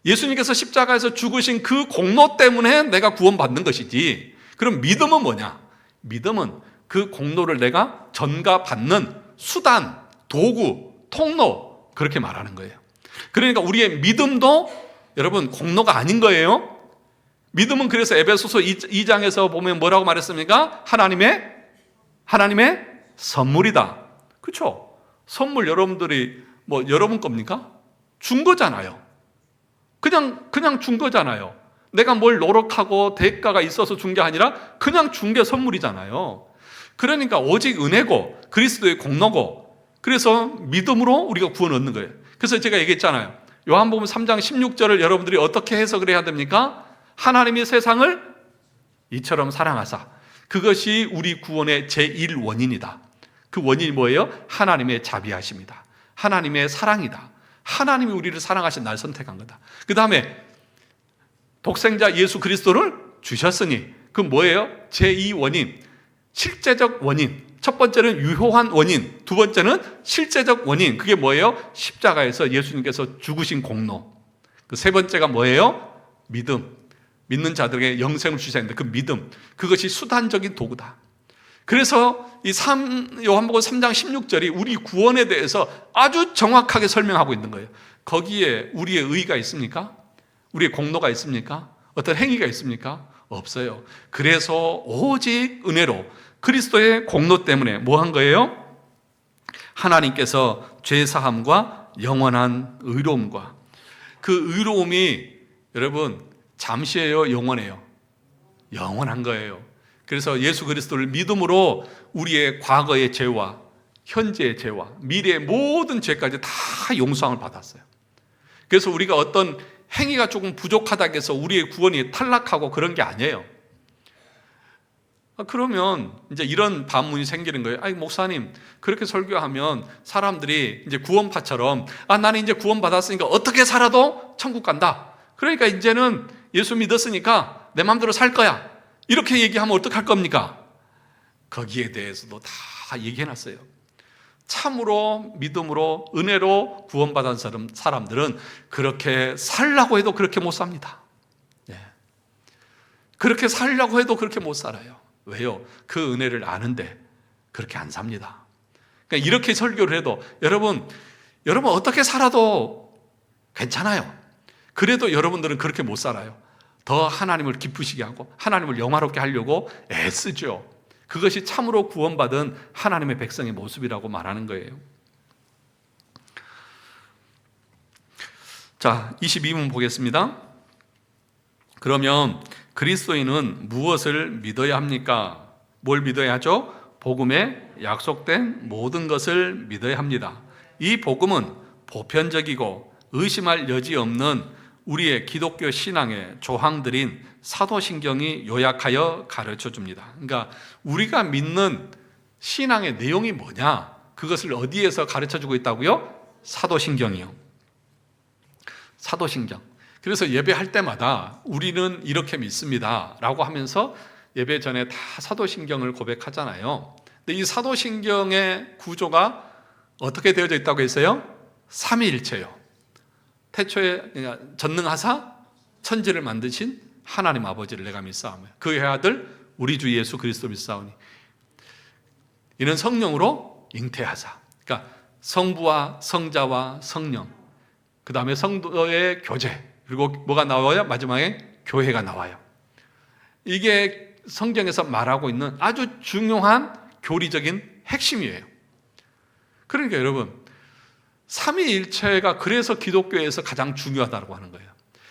예수님께서 십자가에서 죽으신 그 공로 때문에 내가 구원받는 것이지. 그럼 믿음은 뭐냐? 믿음은 그 공로를 내가 전가받는 수단, 도구, 통로, 그렇게 말하는 거예요. 그러니까 우리의 믿음도 여러분 공로가 아닌 거예요. 믿음은 그래서 에베소서 2장에서 보면 뭐라고 말했습니까? 하나님의 선물이다. 그렇죠? 선물 여러분들이 여러분 겁니까? 준 거잖아요. 그냥 준 거잖아요. 내가 뭘 노력하고 대가가 있어서 준 게 아니라 그냥 준 게 선물이잖아요. 그러니까 오직 은혜고 그리스도의 공로고, 그래서 믿음으로 우리가 구원 얻는 거예요. 그래서 제가 얘기했잖아요. 요한복음 3장 16절을 여러분들이 어떻게 해석을 해야 됩니까? 하나님이 세상을 이처럼 사랑하사. 그것이 우리 구원의 제1원인이다. 그 원인이 뭐예요? 하나님의 자비하심이다. 하나님의 사랑이다. 하나님이 우리를 사랑하신 날 선택한 거다. 그 다음에 독생자 예수 그리스도를 주셨으니 그 뭐예요? 제2원인, 실제적 원인. 첫 번째는 유효한 원인, 두 번째는 실제적 원인. 그게 뭐예요? 십자가에서 예수님께서 죽으신 공로. 그 세 번째가 뭐예요? 믿음. 믿는 자들에게 영생을 주셔야 하는데 그 믿음, 그것이 수단적인 도구다. 그래서 요한복음 3장 16절이 우리 구원에 대해서 아주 정확하게 설명하고 있는 거예요. 거기에 우리의 의의가 있습니까? 우리의 공로가 있습니까? 어떤 행위가 있습니까? 없어요. 그래서 오직 은혜로 그리스도의 공로 때문에 뭐 한 거예요? 하나님께서 죄사함과 영원한 의로움과, 그 의로움이 여러분 잠시예요, 영원해요? 영원한 거예요. 그래서 예수 그리스도를 믿음으로 우리의 과거의 죄와 현재의 죄와 미래의 모든 죄까지 다 용서함을 받았어요. 그래서 우리가 어떤 행위가 조금 부족하다고 해서 우리의 구원이 탈락하고 그런 게 아니에요. 그러면 이제 이런 반문이 생기는 거예요. 아니, 목사님, 그렇게 설교하면 사람들이 이제 구원파처럼 나는 이제 구원받았으니까 어떻게 살아도 천국 간다. 그러니까 이제는 예수 믿었으니까 내 마음대로 살 거야. 이렇게 얘기하면 어떡할 겁니까? 거기에 대해서도 다 얘기해놨어요. 참으로 믿음으로 은혜로 구원받은 사람들은 그렇게 살려고 해도 그렇게 못 삽니다. 그렇게 살려고 해도 그렇게 못 살아요. 왜요? 그 은혜를 아는데 그렇게 안 삽니다. 그러니까 이렇게 설교를 해도 여러분 어떻게 살아도 괜찮아요. 그래도 여러분들은 그렇게 못 살아요. 더 하나님을 기쁘시게 하고 하나님을 영화롭게 하려고 애쓰죠. 그것이 참으로 구원받은 하나님의 백성의 모습이라고 말하는 거예요. 자, 22문 보겠습니다. 그러면 그리스도인은 무엇을 믿어야 합니까? 뭘 믿어야 하죠? 복음에 약속된 모든 것을 믿어야 합니다. 이 복음은 보편적이고 의심할 여지 없는 우리의 기독교 신앙의 조항들인 사도신경이 요약하여 가르쳐 줍니다. 그러니까 우리가 믿는 신앙의 내용이 뭐냐? 그것을 어디에서 가르쳐 주고 있다고요? 사도신경이요. 사도신경. 그래서 예배할 때마다 우리는 이렇게 믿습니다 라고 하면서 예배 전에 다 사도신경을 고백하잖아요. 근데 이 사도신경의 구조가 어떻게 되어져 있다고 했어요? 삼위일체요. 태초에 전능하사 천지를 만드신 하나님 아버지를 내가 믿사오며 그의 아들 우리 주 예수 그리스도 믿사오니 이는 성령으로 잉태하사. 그러니까 성부와 성자와 성령, 그 다음에 성도의 교제, 그리고 뭐가 나와요? 마지막에 교회가 나와요. 이게 성경에서 말하고 있는 아주 중요한 교리적인 핵심이에요. 그러니까 여러분, 삼위일체가 그래서 기독교에서 가장 중요하다고 하는 거예요.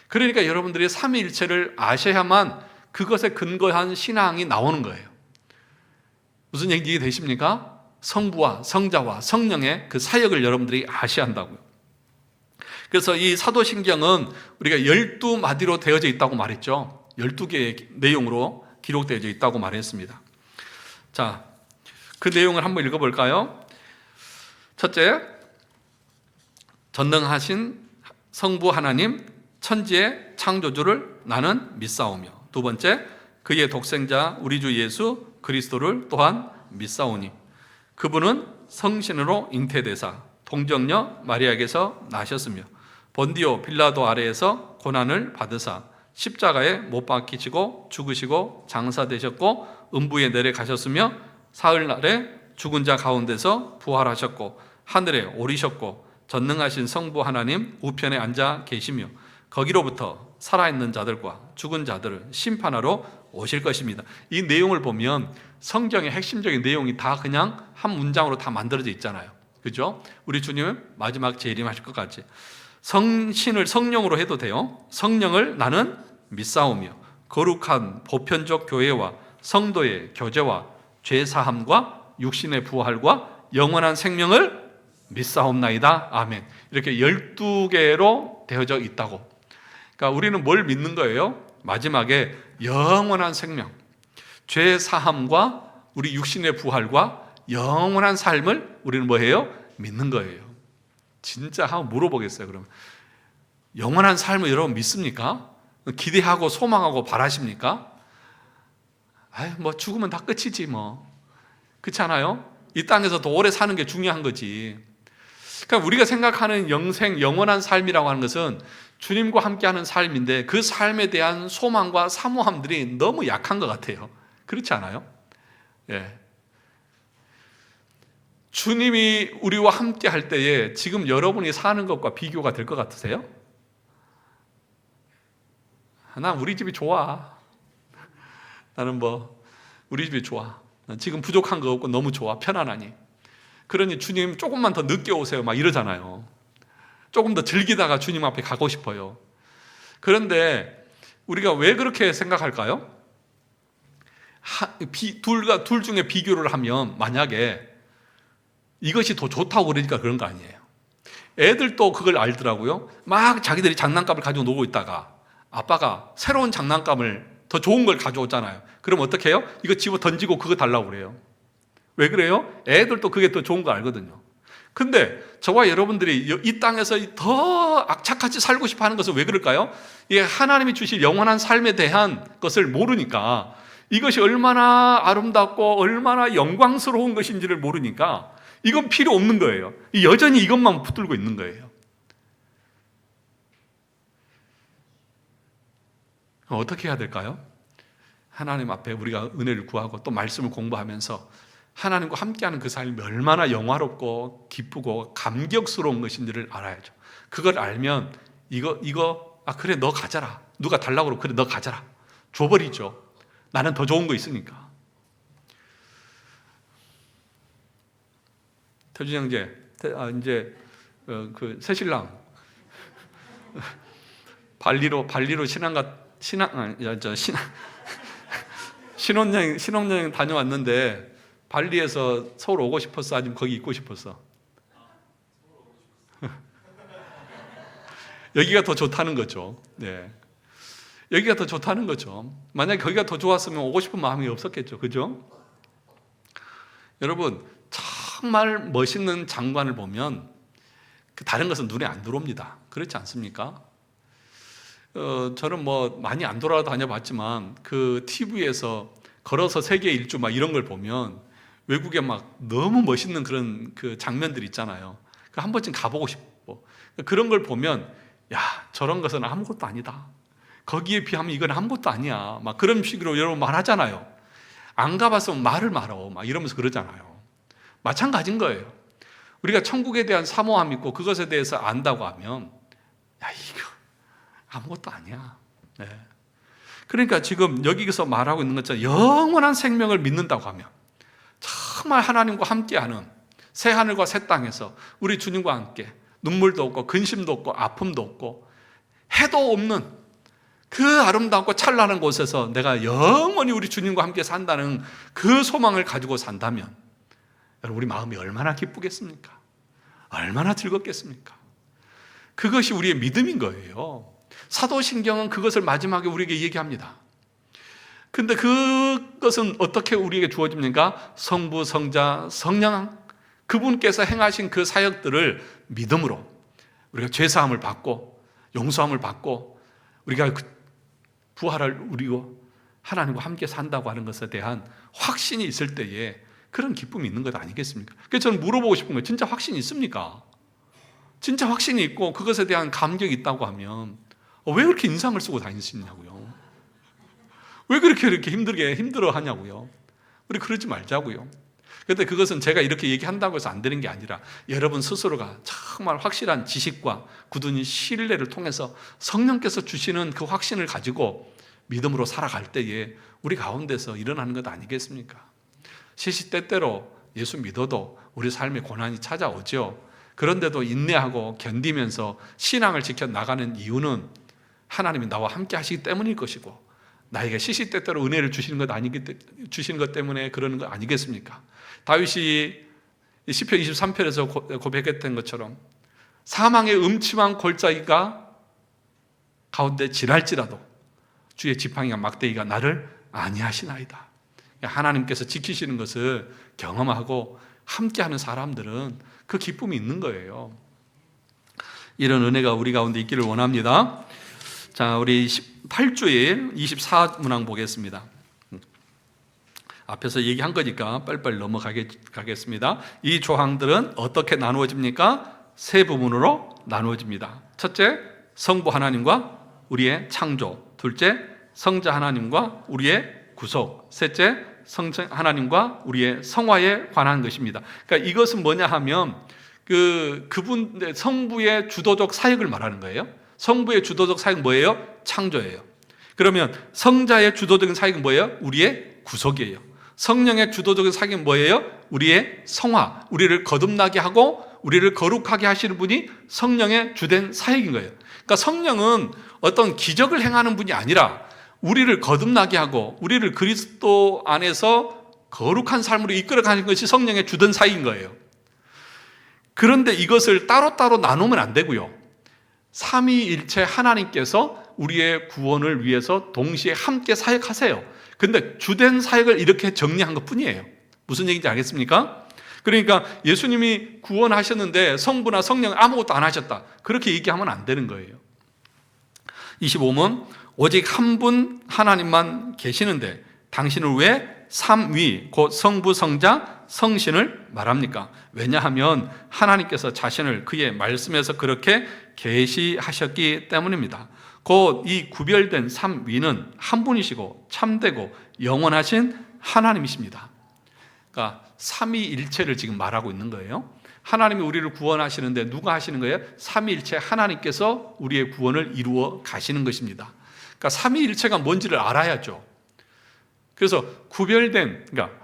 그러니까 여러분들이 삼위일체를 아셔야만 그것에 근거한 신앙이 나오는 거예요. 무슨 얘기 되십니까? 성부와 성자와 성령의 그 사역을 여러분들이 아셔야 한다고요. 그래서 이 사도신경은 우리가 12마디로 되어져 있다고 말했죠. 12개의 내용으로 기록되어져 있다고 말했습니다. 자, 그 내용을 한번 읽어볼까요? 첫째, 전능하신 성부 하나님 천지의 창조주를 나는 믿사오며, 두 번째, 그의 독생자 우리 주 예수 그리스도를 또한 믿사오니 그분은 성신으로 잉태되사 동정녀 마리아에게서 나셨으며 본디오 빌라도 아래에서 고난을 받으사 십자가에 못 박히시고 죽으시고 장사되셨고 음부에 내려가셨으며 사흘날에 죽은 자 가운데서 부활하셨고 하늘에 오르셨고 전능하신 성부 하나님 우편에 앉아 계시며 거기로부터 살아있는 자들과 죽은 자들을 심판하러 오실 것입니다. 이 내용을 보면 성경의 핵심적인 내용이 다 그냥 한 문장으로 다 만들어져 있잖아요. 그죠? 우리 주님은 마지막 재림하실 것 같이 성신을 성령으로 해도 돼요. 성령을 나는 믿사오며 거룩한 보편적 교회와 성도의 교제와 죄사함과 육신의 부활과 영원한 생명을 믿사옵나이다. 아멘. 이렇게 12개로 되어져 있다고. 그러니까 우리는 뭘 믿는 거예요? 마지막에 영원한 생명, 죄사함과 우리 육신의 부활과 영원한 삶을 우리는 뭐예요? 믿는 거예요. 진짜 한번 물어보겠어요. 그럼 영원한 삶을 여러분 믿습니까? 기대하고 소망하고 바라십니까? 뭐 죽으면 다 끝이지 뭐. 그렇지 않아요? 이 땅에서 더 오래 사는 게 중요한 거지. 그러니까 우리가 생각하는 영생, 영원한 삶이라고 하는 것은 주님과 함께하는 삶인데 그 삶에 대한 소망과 사모함들이 너무 약한 것 같아요. 그렇지 않아요? 예. 주님이 우리와 함께 할 때에 지금 여러분이 사는 것과 비교가 될 것 같으세요? 난 우리 집이 좋아. 나는 우리 집이 좋아. 지금 부족한 거 없고 너무 좋아. 편안하니. 그러니 주님 조금만 더 늦게 오세요. 막 이러잖아요. 조금 더 즐기다가 주님 앞에 가고 싶어요. 그런데 우리가 왜 그렇게 생각할까요? 둘 중에 비교를 하면 만약에 이것이 더 좋다고 그러니까 그런 거 아니에요. 애들도 그걸 알더라고요. 막 자기들이 장난감을 가지고 놀고 있다가 아빠가 새로운 장난감을 더 좋은 걸 가져오잖아요. 그럼 어떻게 해요? 이거 집어 던지고 그거 달라고 그래요. 왜 그래요? 애들도 그게 더 좋은 거 알거든요. 근데 저와 여러분들이 이 땅에서 더 악착같이 살고 싶어 하는 것은 왜 그럴까요? 이게 하나님이 주실 영원한 삶에 대한 것을 모르니까, 이것이 얼마나 아름답고 얼마나 영광스러운 것인지를 모르니까 이건 필요 없는 거예요. 여전히 이것만 붙들고 있는 거예요. 어떻게 해야 될까요? 하나님 앞에 우리가 은혜를 구하고 또 말씀을 공부하면서 하나님과 함께하는 그 삶이 얼마나 영화롭고 기쁘고 감격스러운 것인지를 알아야죠. 그걸 알면 이거 아 그래 너 가져라. 누가 달라고 그러고 그래 너 가져라. 줘버리죠. 나는 더 좋은 거 있으니까. 태준 형제, 이제 그 새신랑 발리로 신혼여행 다녀왔는데 발리에서 서울 오고 싶었어? 아니면 거기 있고 싶었어? 여기가 더 좋다는 거죠. 네. 여기가 더 좋다는 거죠. 만약에 거기가 더 좋았으면 오고 싶은 마음이 없었겠죠. 그죠? 여러분, 정말 멋있는 장관을 보면 다른 것은 눈에 안 들어옵니다. 그렇지 않습니까? 저는 뭐 많이 안 돌아다녀봤지만 그 TV에서 걸어서 세계 일주 막 이런 걸 보면 외국에 막 너무 멋있는 그런 그 장면들 있잖아요. 한 번쯤 가보고 싶고 그런 걸 보면 야 저런 것은 아무것도 아니다. 거기에 비하면 이건 아무것도 아니야. 막 그런 식으로 여러분 말하잖아요. 안 가봤으면 말을 말어. 막 이러면서 그러잖아요. 마찬가지인 거예요. 우리가 천국에 대한 사모함이 있고 그것에 대해서 안다고 하면 야 이거 아무것도 아니야. 네. 그러니까 지금 여기서 말하고 있는 것처럼 영원한 생명을 믿는다고 하면 정말 하나님과 함께하는 새 하늘과 새 땅에서 우리 주님과 함께 눈물도 없고 근심도 없고 아픔도 없고 해도 없는 그 아름답고 찬란한 곳에서 내가 영원히 우리 주님과 함께 산다는 그 소망을 가지고 산다면 여러분 우리 마음이 얼마나 기쁘겠습니까? 얼마나 즐겁겠습니까? 그것이 우리의 믿음인 거예요. 사도신경은 그것을 마지막에 우리에게 얘기합니다. 근데 그것은 어떻게 우리에게 주어집니까? 성부, 성자, 성령 그분께서 행하신 그 사역들을 믿음으로 우리가 죄사함을 받고 용서함을 받고 우리가 부활을 누리고 하나님과 함께 산다고 하는 것에 대한 확신이 있을 때에 그런 기쁨이 있는 것 아니겠습니까? 그래서 저는 물어보고 싶은 거예요. 진짜 확신이 있습니까? 진짜 확신이 있고 그것에 대한 감격이 있다고 하면 왜 그렇게 인상을 쓰고 다니시냐고요? 왜 이렇게 힘들어 하냐고요? 우리 그러지 말자고요. 그런데 그것은 제가 이렇게 얘기한다고 해서 안 되는 게 아니라 여러분 스스로가 정말 확실한 지식과 굳은 신뢰를 통해서 성령께서 주시는 그 확신을 가지고 믿음으로 살아갈 때에 우리 가운데서 일어나는 것 아니겠습니까? 시시때때로 예수 믿어도 우리 삶에 고난이 찾아오죠. 그런데도 인내하고 견디면서 신앙을 지켜나가는 이유는 하나님이 나와 함께 하시기 때문일 것이고 나에게 시시때때로 은혜를 주시는 것 때문에 그러는 거 아니겠습니까? 다윗이 시편 23편에서 고백했던 것처럼 사망의 음침한 골짜기가 가운데 지날지라도 주의 지팡이와 막대기가 나를 안위하시나이다. 하나님께서 지키시는 것을 경험하고 함께하는 사람들은 그 기쁨이 있는 거예요. 이런 은혜가 우리 가운데 있기를 원합니다. 자, 우리 8주일 24문항 보겠습니다. 앞에서 얘기한 거니까 빨리빨리 넘어가겠습니다. 이 조항들은 어떻게 나누어집니까? 세 부분으로 나누어집니다. 첫째, 성부 하나님과 우리의 창조. 둘째, 성자 하나님과 우리의 구속. 셋째, 성자 하나님과 우리의 성화에 관한 것입니다. 그러니까 이것은 뭐냐 하면 그분 성부의 주도적 사역을 말하는 거예요. 성부의 주도적 사역은 뭐예요? 창조예요. 그러면 성자의 주도적인 사역은 뭐예요? 우리의 구속이에요. 성령의 주도적인 사역은 뭐예요? 우리의 성화, 우리를 거듭나게 하고 우리를 거룩하게 하시는 분이 성령의 주된 사역인 거예요. 그러니까 성령은 어떤 기적을 행하는 분이 아니라 우리를 거듭나게 하고 우리를 그리스도 안에서 거룩한 삶으로 이끌어가는 것이 성령의 주된 사역인 거예요. 그런데 이것을 따로따로 나누면 안 되고요. 삼위일체 하나님께서 우리의 구원을 위해서 동시에 함께 사역하세요. 근데 주된 사역을 이렇게 정리한 것 뿐이에요. 무슨 얘기인지 알겠습니까? 그러니까 예수님이 구원하셨는데 성부나 성령 아무것도 안 하셨다. 그렇게 얘기하면 안 되는 거예요. 25문 오직 한 분 하나님만 계시는데 당신을 왜 삼위 곧 성부 성자 성신을 말합니까? 왜냐하면 하나님께서 자신을 그의 말씀에서 그렇게 계시하셨기 때문입니다. 곧 이 구별된 삼위는 한 분이시고 참되고 영원하신 하나님이십니다. 그러니까 삼위일체를 지금 말하고 있는 거예요. 하나님이 우리를 구원하시는데 누가 하시는 거예요? 삼위일체 하나님께서 우리의 구원을 이루어 가시는 것입니다. 그러니까 삼위일체가 뭔지를 알아야죠. 그래서 구별된, 그러니까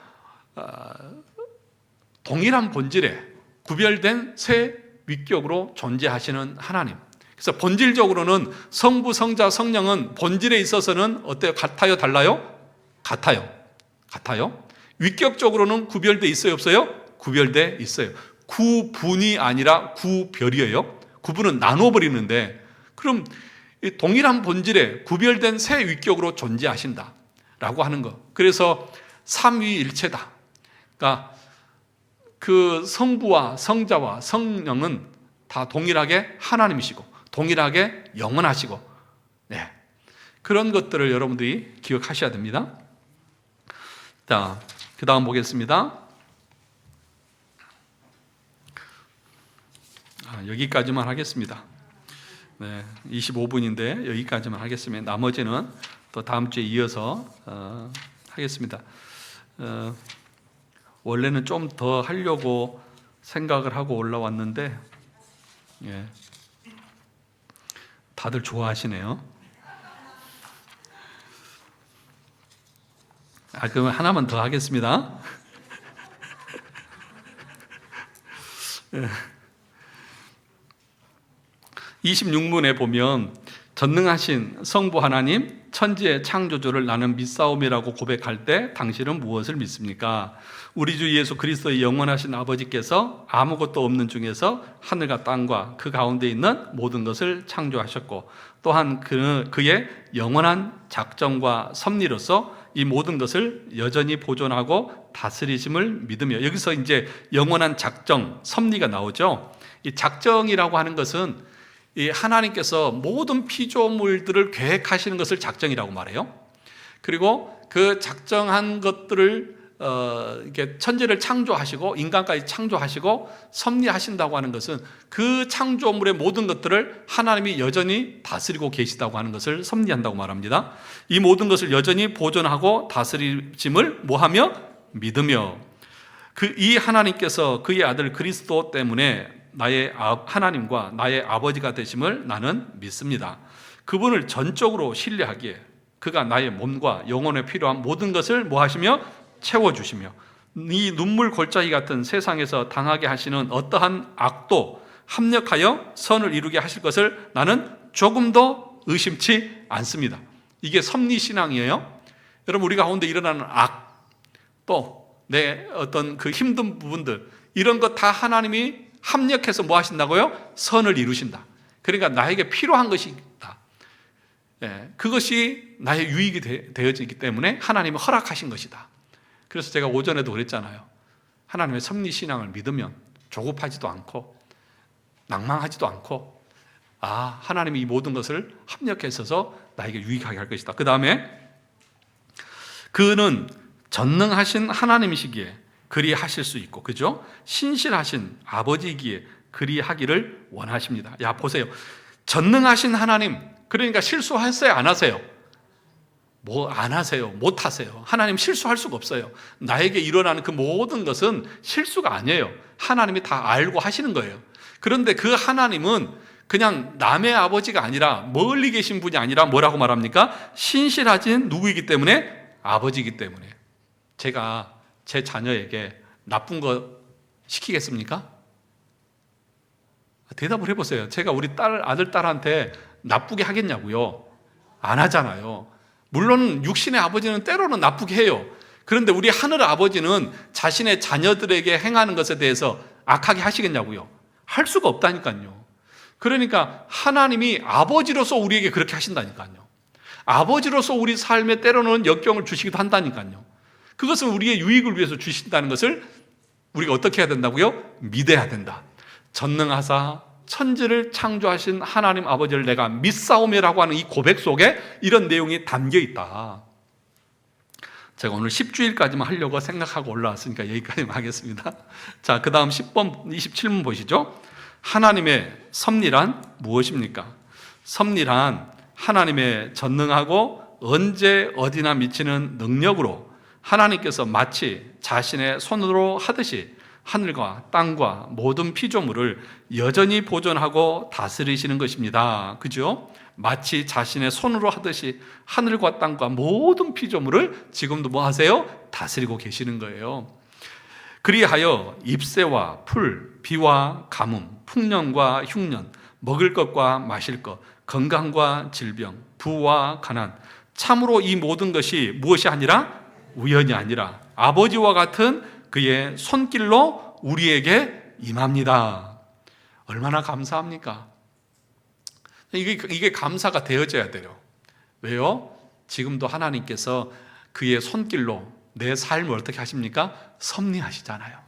동일한 본질에 구별된 새 위격으로 존재하시는 하나님. 그래서 본질적으로는 성부, 성자, 성령은 본질에 있어서는 어때요? 같아요? 달라요? 같아요. 위격적으로는 구별돼 있어요? 없어요? 구별돼 있어요. 구분이 아니라 구별이에요. 구분은 나눠버리는데, 그럼 동일한 본질에 구별된 새 위격으로 존재하신다라고 하는 거. 그래서 삼위일체다. 그러니까 그 성부와 성자와 성령은 다 동일하게 하나님이시고 동일하게 영원하시고, 네, 그런 것들을 여러분들이 기억하셔야 됩니다. 자, 그 다음 보겠습니다. 여기까지만 하겠습니다. 네, 25분인데 여기까지만 하겠습니다. 나머지는 또 다음 주에 이어서 하겠습니다. 원래는 좀 더 하려고 생각을 하고 올라왔는데, 예, 다들 좋아하시네요. 그러면 하나만 더 하겠습니다. 26문에 보면 전능하신 성부 하나님, 천지의 창조주를 나는 믿사옵이라고 고백할 때 당신은 무엇을 믿습니까? 우리 주 예수 그리스도의 영원하신 아버지께서 아무것도 없는 중에서 하늘과 땅과 그 가운데 있는 모든 것을 창조하셨고, 또한 그의 영원한 작정과 섭리로서 이 모든 것을 여전히 보존하고 다스리심을 믿으며, 여기서 이제 영원한 작정, 섭리가 나오죠. 이 작정이라고 하는 것은 이 하나님께서 모든 피조물들을 계획하시는 것을 작정이라고 말해요. 그리고 그 작정한 것들을 이렇게 천지를 창조하시고 인간까지 창조하시고 섭리하신다고 하는 것은 그 창조물의 모든 것들을 하나님이 여전히 다스리고 계시다고 하는 것을 섭리한다고 말합니다. 이 모든 것을 여전히 보존하고 다스리심을 뭐하며? 믿으며, 이 하나님께서 그의 아들 그리스도 때문에 나의 하나님과 나의 아버지가 되심을 나는 믿습니다. 그분을 전적으로 신뢰하기에 그가 나의 몸과 영혼에 필요한 모든 것을 뭐하시며? 채워주시며, 이 눈물 골짜기 같은 세상에서 당하게 하시는 어떠한 악도 합력하여 선을 이루게 하실 것을 나는 조금도 의심치 않습니다. 이게 섭리신앙이에요. 여러분, 우리 가운데 일어나는 악, 또 내 어떤 그 힘든 부분들, 이런 것 다 하나님이 합력해서 뭐 하신다고요? 선을 이루신다. 그러니까 나에게 필요한 것이 있다. 예, 그것이 나의 유익이 되어지기 때문에 하나님이 허락하신 것이다. 그래서 제가 오전에도 그랬잖아요. 하나님의 섭리신앙을 믿으면 조급하지도 않고 낭망하지도 않고, 하나님이 이 모든 것을 합력해서 나에게 유익하게 할 것이다. 그 다음에 그는 전능하신 하나님이시기에 그리하실 수 있고, 그죠? 신실하신 아버지이기에 그리하기를 원하십니다. 야, 보세요. 전능하신 하나님, 그러니까 실수하세요, 안 하세요? 뭐 안 하세요, 못 하세요. 하나님 실수할 수가 없어요. 나에게 일어나는 그 모든 것은 실수가 아니에요. 하나님이 다 알고 하시는 거예요. 그런데 그 하나님은 그냥 남의 아버지가 아니라, 멀리 계신 분이 아니라 뭐라고 말합니까? 신실하신 누구이기 때문에? 아버지이기 때문에. 제가 제 자녀에게 나쁜 거 시키겠습니까? 대답을 해보세요. 제가 우리 아들, 딸한테 나쁘게 하겠냐고요? 안 하잖아요. 물론 육신의 아버지는 때로는 나쁘게 해요. 그런데 우리 하늘 아버지는 자신의 자녀들에게 행하는 것에 대해서 악하게 하시겠냐고요? 할 수가 없다니까요. 그러니까 하나님이 아버지로서 우리에게 그렇게 하신다니까요. 아버지로서 우리 삶에 때로는 역경을 주시기도 한다니까요. 그것은 우리의 유익을 위해서 주신다는 것을 우리가 어떻게 해야 된다고요? 믿어야 된다. 전능하사 천지를 창조하신 하나님 아버지를 내가 믿사오며라고 하는 이 고백 속에 이런 내용이 담겨 있다. 제가 오늘 10주일까지만 하려고 생각하고 올라왔으니까 여기까지만 하겠습니다. 자, 그 다음 10번, 27번 보시죠. 하나님의 섭리란 무엇입니까? 섭리란 하나님의 전능하고 언제 어디나 미치는 능력으로 하나님께서 마치 자신의 손으로 하듯이 하늘과 땅과 모든 피조물을 여전히 보존하고 다스리시는 것입니다. 그죠? 마치 자신의 손으로 하듯이 하늘과 땅과 모든 피조물을 지금도 뭐 하세요? 다스리고 계시는 거예요. 그리하여 잎새와 풀, 비와 가뭄, 풍년과 흉년, 먹을 것과 마실 것, 건강과 질병, 부와 가난, 참으로 이 모든 것이 무엇이 아니라 우연이 아니라 아버지와 같은 그의 손길로 우리에게 임합니다. 얼마나 감사합니까? 이게 감사가 되어져야 돼요. 왜요? 지금도 하나님께서 그의 손길로 내 삶을 어떻게 하십니까? 섭리하시잖아요.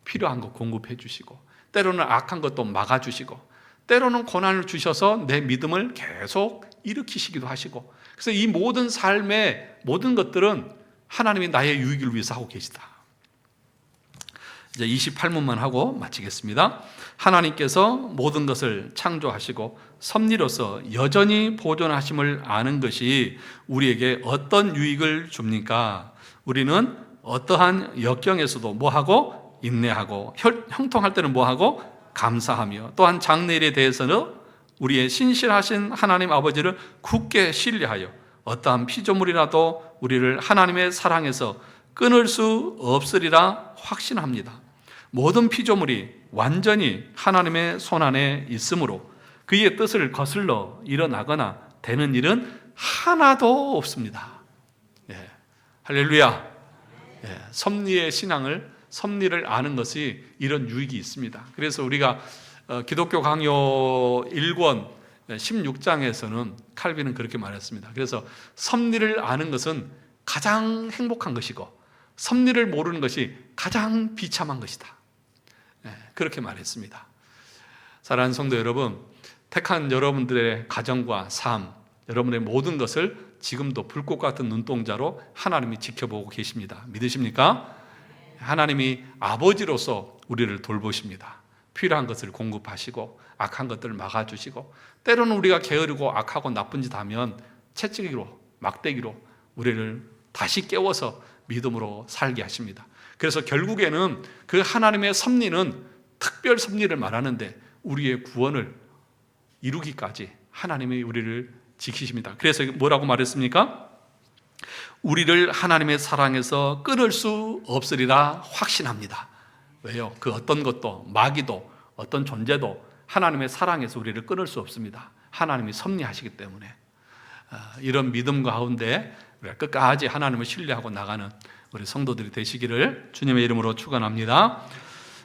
필요한 거 공급해 주시고, 때로는 악한 것도 막아주시고, 때로는 고난을 주셔서 내 믿음을 계속 일으키시기도 하시고, 그래서 이 모든 삶의 모든 것들은 하나님이 나의 유익을 위해서 하고 계시다. 이제 28문만 하고 마치겠습니다. 하나님께서 모든 것을 창조하시고 섭리로서 여전히 보존하심을 아는 것이 우리에게 어떤 유익을 줍니까? 우리는 어떠한 역경에서도 뭐하고? 인내하고, 형통할 때는 뭐하고? 감사하며, 또한 장래일에 대해서는 우리의 신실하신 하나님 아버지를 굳게 신뢰하여 어떠한 피조물이라도 우리를 하나님의 사랑에서 끊을 수 없으리라 확신합니다. 모든 피조물이 완전히 하나님의 손안에 있으므로 그의 뜻을 거슬러 일어나거나 되는 일은 하나도 없습니다. 예. 할렐루야. 예. 섭리를 아는 것이 이런 유익이 있습니다. 그래서 우리가 기독교 강요 1권 16장에서는 칼빈은 그렇게 말했습니다. 그래서 섭리를 아는 것은 가장 행복한 것이고 섭리를 모르는 것이 가장 비참한 것이다. 그렇게 말했습니다. 사랑하는 성도 여러분, 택한 여러분들의 가정과 삶, 여러분의 모든 것을 지금도 불꽃 같은 눈동자로 하나님이 지켜보고 계십니다. 믿으십니까? 하나님이 아버지로서 우리를 돌보십니다. 필요한 것을 공급하시고 악한 것들을 막아주시고, 때로는 우리가 게으르고 악하고 나쁜 짓 하면 채찍이로 막대기로 우리를 다시 깨워서 믿음으로 살게 하십니다. 그래서 결국에는 그 하나님의 섭리는 특별 섭리를 말하는데 우리의 구원을 이루기까지 하나님이 우리를 지키십니다. 그래서 뭐라고 말했습니까? 우리를 하나님의 사랑에서 끊을 수 없으리라 확신합니다. 왜요? 그 어떤 것도, 마귀도, 어떤 존재도 하나님의 사랑에서 우리를 끊을 수 없습니다. 하나님이 섭리하시기 때문에. 이런 믿음 가운데 우리가 끝까지 하나님을 신뢰하고 나가는 우리 성도들이 되시기를 주님의 이름으로 축원합니다.